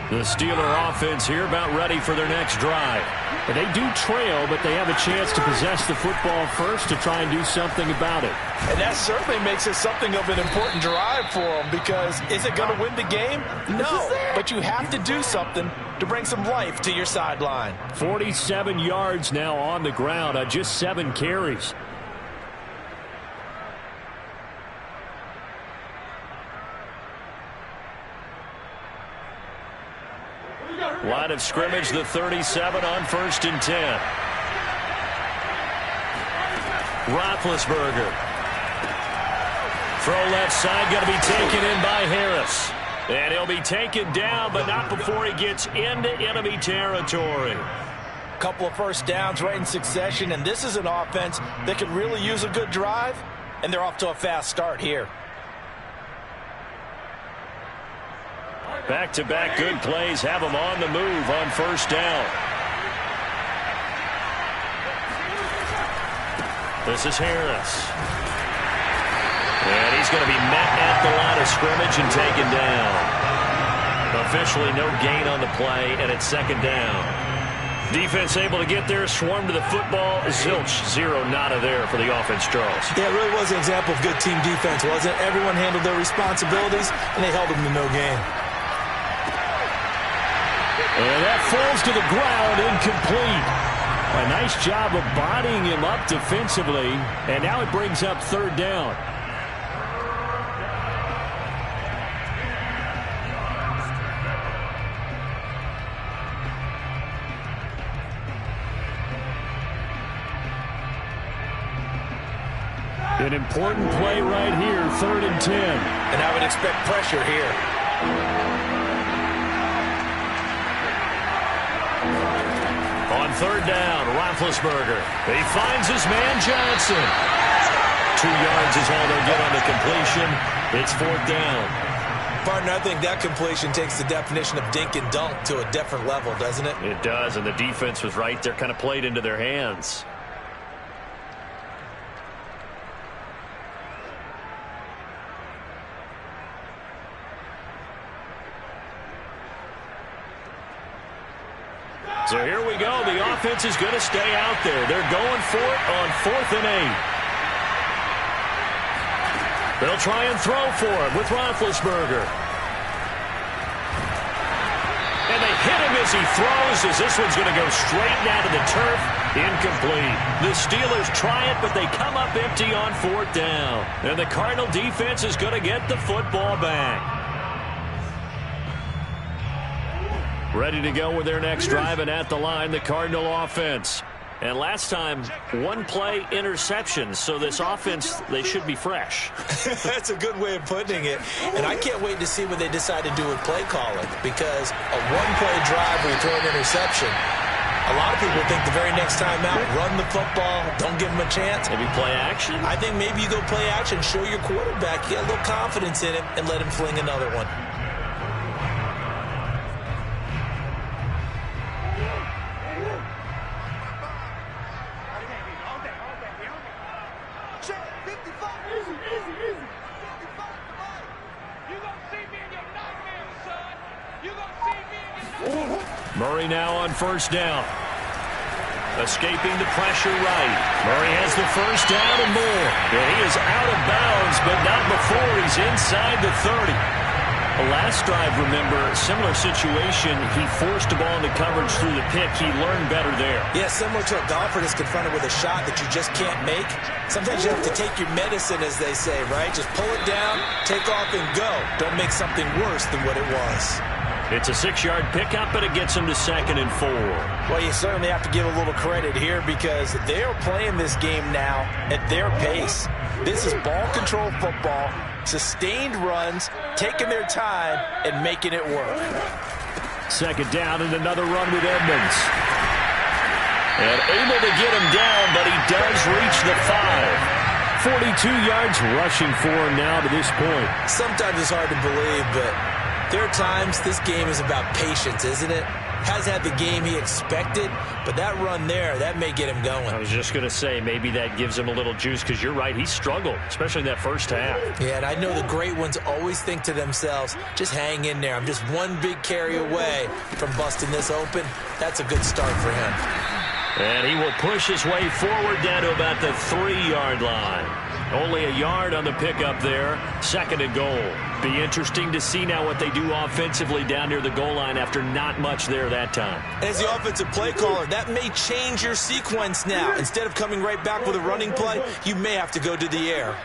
[SPEAKER 3] The Steeler offense here about ready for their next drive. They do trail, but they have a chance to possess the football first to try and do something about it.
[SPEAKER 2] And that certainly makes it something of an important drive for them, because is it going to win the game? No, but you have to do something to bring some life to your sideline.
[SPEAKER 3] 47 yards now on the ground on just 7 carries.
[SPEAKER 1] Line of scrimmage, the 37 on 1st and 10. Roethlisberger. Throw left side, going to be taken in by Harris. And he'll be taken down, but not before he gets into enemy territory.
[SPEAKER 2] Couple of first downs right in succession, and this is an offense that could really use a good drive, and they're off to a fast start here.
[SPEAKER 1] Back-to-back good plays have them on the move on 1st down. This is Harris. And he's going to be met at the line of scrimmage and taken down. Officially no gain on the play, and it's 2nd down. Defense able to get there, swarm to the football. Zilch, 0 nada there for the offense, Charles.
[SPEAKER 2] Yeah, it really was an example of good team defense, wasn't it? Everyone handled their responsibilities, and they held them to no gain.
[SPEAKER 3] And that falls to the ground, incomplete. A nice job of bodying him up defensively, and now it brings up 3rd down. An important play right here, 3rd and 10.
[SPEAKER 2] And I would expect pressure here.
[SPEAKER 1] On 3rd down, Roethlisberger. He finds his man Johnson. 2 yards is all they'll get on the completion. It's 4th down.
[SPEAKER 2] Partner, I think that completion takes the definition of dink and dunk to a different level, doesn't it?
[SPEAKER 1] It does, and the defense was right there, kind of played into their hands. So here we go. The offense is going to stay out there. They're going for it on 4th and 8. They'll try and throw for it with Roethlisberger. And they hit him as he throws, as this one's going to go straight down to the turf. Incomplete. The Steelers try it, but they come up empty on 4th down. And the Cardinal defense is going to get the football back. Ready to go with their next drive, and at the line, the Cardinal offense. And last time, 1-play interception, so this offense, they should be fresh.
[SPEAKER 2] That's a good way of putting it. And I can't wait to see what they decide to do with play calling, because a 1-play drive where you throw an interception, a lot of people think the very next time out, run the football, don't give them a chance.
[SPEAKER 1] Maybe play action?
[SPEAKER 2] I think maybe you go play action, show your quarterback, you get a little confidence in him, and let him fling another one.
[SPEAKER 1] Murray now on 1st down. Escaping the pressure right. Murray has the 1st down and more. And he is out of bounds, but not before he's inside the 30. The last drive, remember, similar situation. He forced the ball into coverage through the pick. He learned better there.
[SPEAKER 2] Yeah, similar to a golfer that's confronted with a shot that you just can't make. Sometimes you have to take your medicine, as they say, right? Just pull it down, take off, and go. Don't make something worse than what it was.
[SPEAKER 1] It's a 6-yard pickup, but it gets him to 2nd and 4.
[SPEAKER 2] Well, you certainly have to give a little credit here because they're playing this game now at their pace. This is ball control football, sustained runs, taking their time, and making it work.
[SPEAKER 3] 2nd down and another run with Edmonds.
[SPEAKER 1] And able to get him down, but he does reach the 5.
[SPEAKER 3] 42 yards rushing for him now to this point.
[SPEAKER 2] Sometimes it's hard to believe, but there are times this game is about patience, isn't it? Hasn't had the game he expected, but that run there, that may get him going.
[SPEAKER 1] I was just going to say, maybe that gives him a little juice, because you're right, he struggled, especially in that first half.
[SPEAKER 2] Yeah, and I know the great ones always think to themselves, just hang in there. I'm just one big carry away from busting this open. That's a good start for him.
[SPEAKER 1] And he will push his way forward down to about the 3-yard line. Only a yard on the pickup there. 2nd and goal. Be interesting to see now what they do offensively down near the goal line after not much there that time.
[SPEAKER 2] As the offensive play caller, that may change your sequence now. Instead of coming right back with a running play, you may have to go to the air.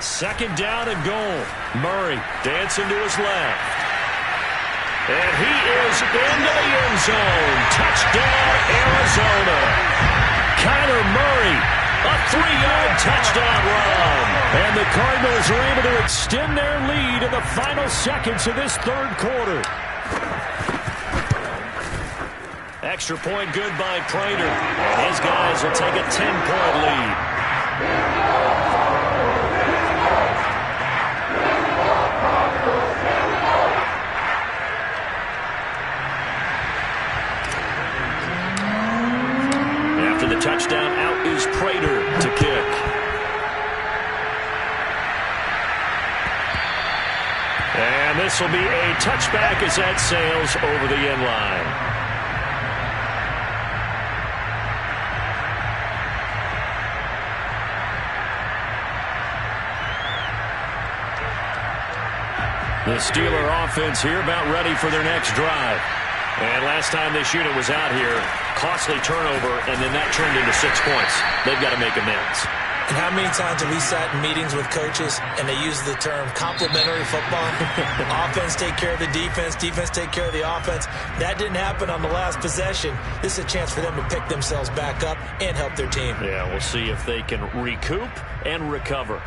[SPEAKER 3] Second down and goal. Murray dancing to his left. And he is into the end zone. Touchdown, Arizona. Kyler Murray, a 3-yard touchdown run. And the Cardinals are able to extend their lead in the final seconds of this third quarter. Extra point good by Prater. And his guys will take a 10-point lead. After the touchdown, out is Prater to kick. And this will be a touchback as that sails over the end line. The Steeler offense here about ready for their next drive. And last time this unit was out here, costly turnover, and then that turned into 6 points. They've got to make amends.
[SPEAKER 2] And how many times have we sat in meetings with coaches and they use the term complementary football? Offense take care of the defense, defense take care of the offense. That didn't happen on the last possession. This is a chance for them to pick themselves back up and help their team.
[SPEAKER 3] Yeah, we'll see if they can recoup and recover.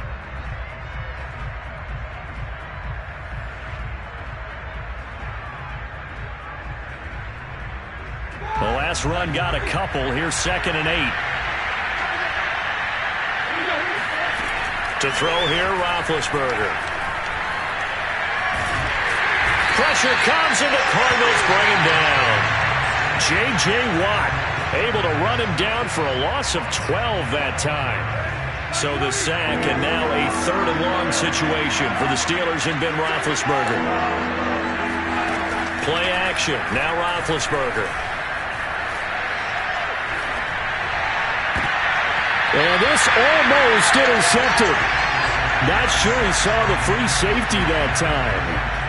[SPEAKER 3] The last run got a couple. Here's 2nd and 8. To throw here, Roethlisberger. Pressure comes and the Cardinals bring him down. J.J. Watt able to run him down for a loss of 12 that time. So the sack, and now a 3rd and long situation for the Steelers and Ben Roethlisberger. Play action. Now Roethlisberger.
[SPEAKER 5] And this almost intercepted. Not sure he saw the free safety that time.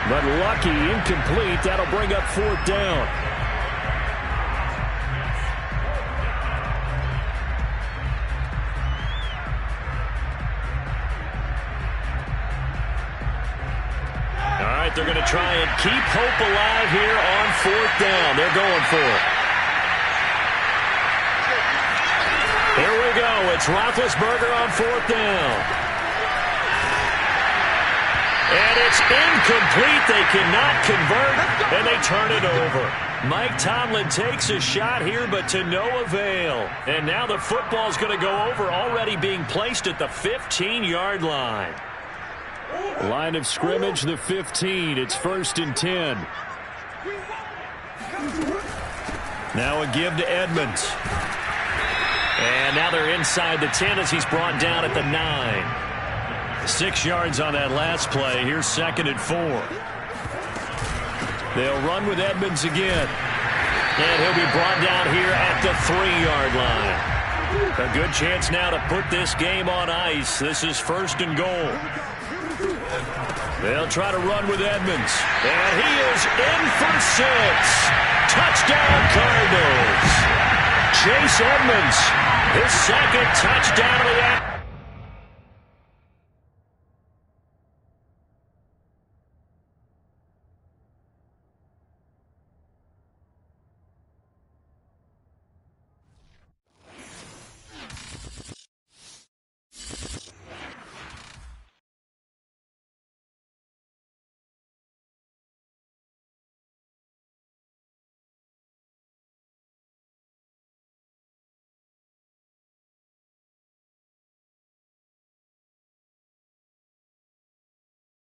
[SPEAKER 5] But lucky, incomplete. That'll bring up 4th down.
[SPEAKER 3] All right, they're going to try and keep hope alive here on 4th down. They're going for it. Here we go. It's Roethlisberger on 4th down. And it's incomplete. They cannot convert, and they turn it over. Mike Tomlin takes a shot here, but to no avail. And now the football's going to go over, already being placed at the 15-yard line.
[SPEAKER 5] Line of scrimmage, the 15. It's 1st and 10.
[SPEAKER 3] Now a give to Edmonds. And now they're inside the 10 as he's brought down at the 9. 6 yards on that last play. Here's 2nd and 4. They'll run with Edmonds again. And he'll be brought down here at the 3-yard line. A good chance now to put this game on ice. This is 1st and goal. They'll try to run with Edmonds. And he is in for 6. Touchdown, Cardinals. Chase Edmonds, his 2nd touchdown of the afternoon.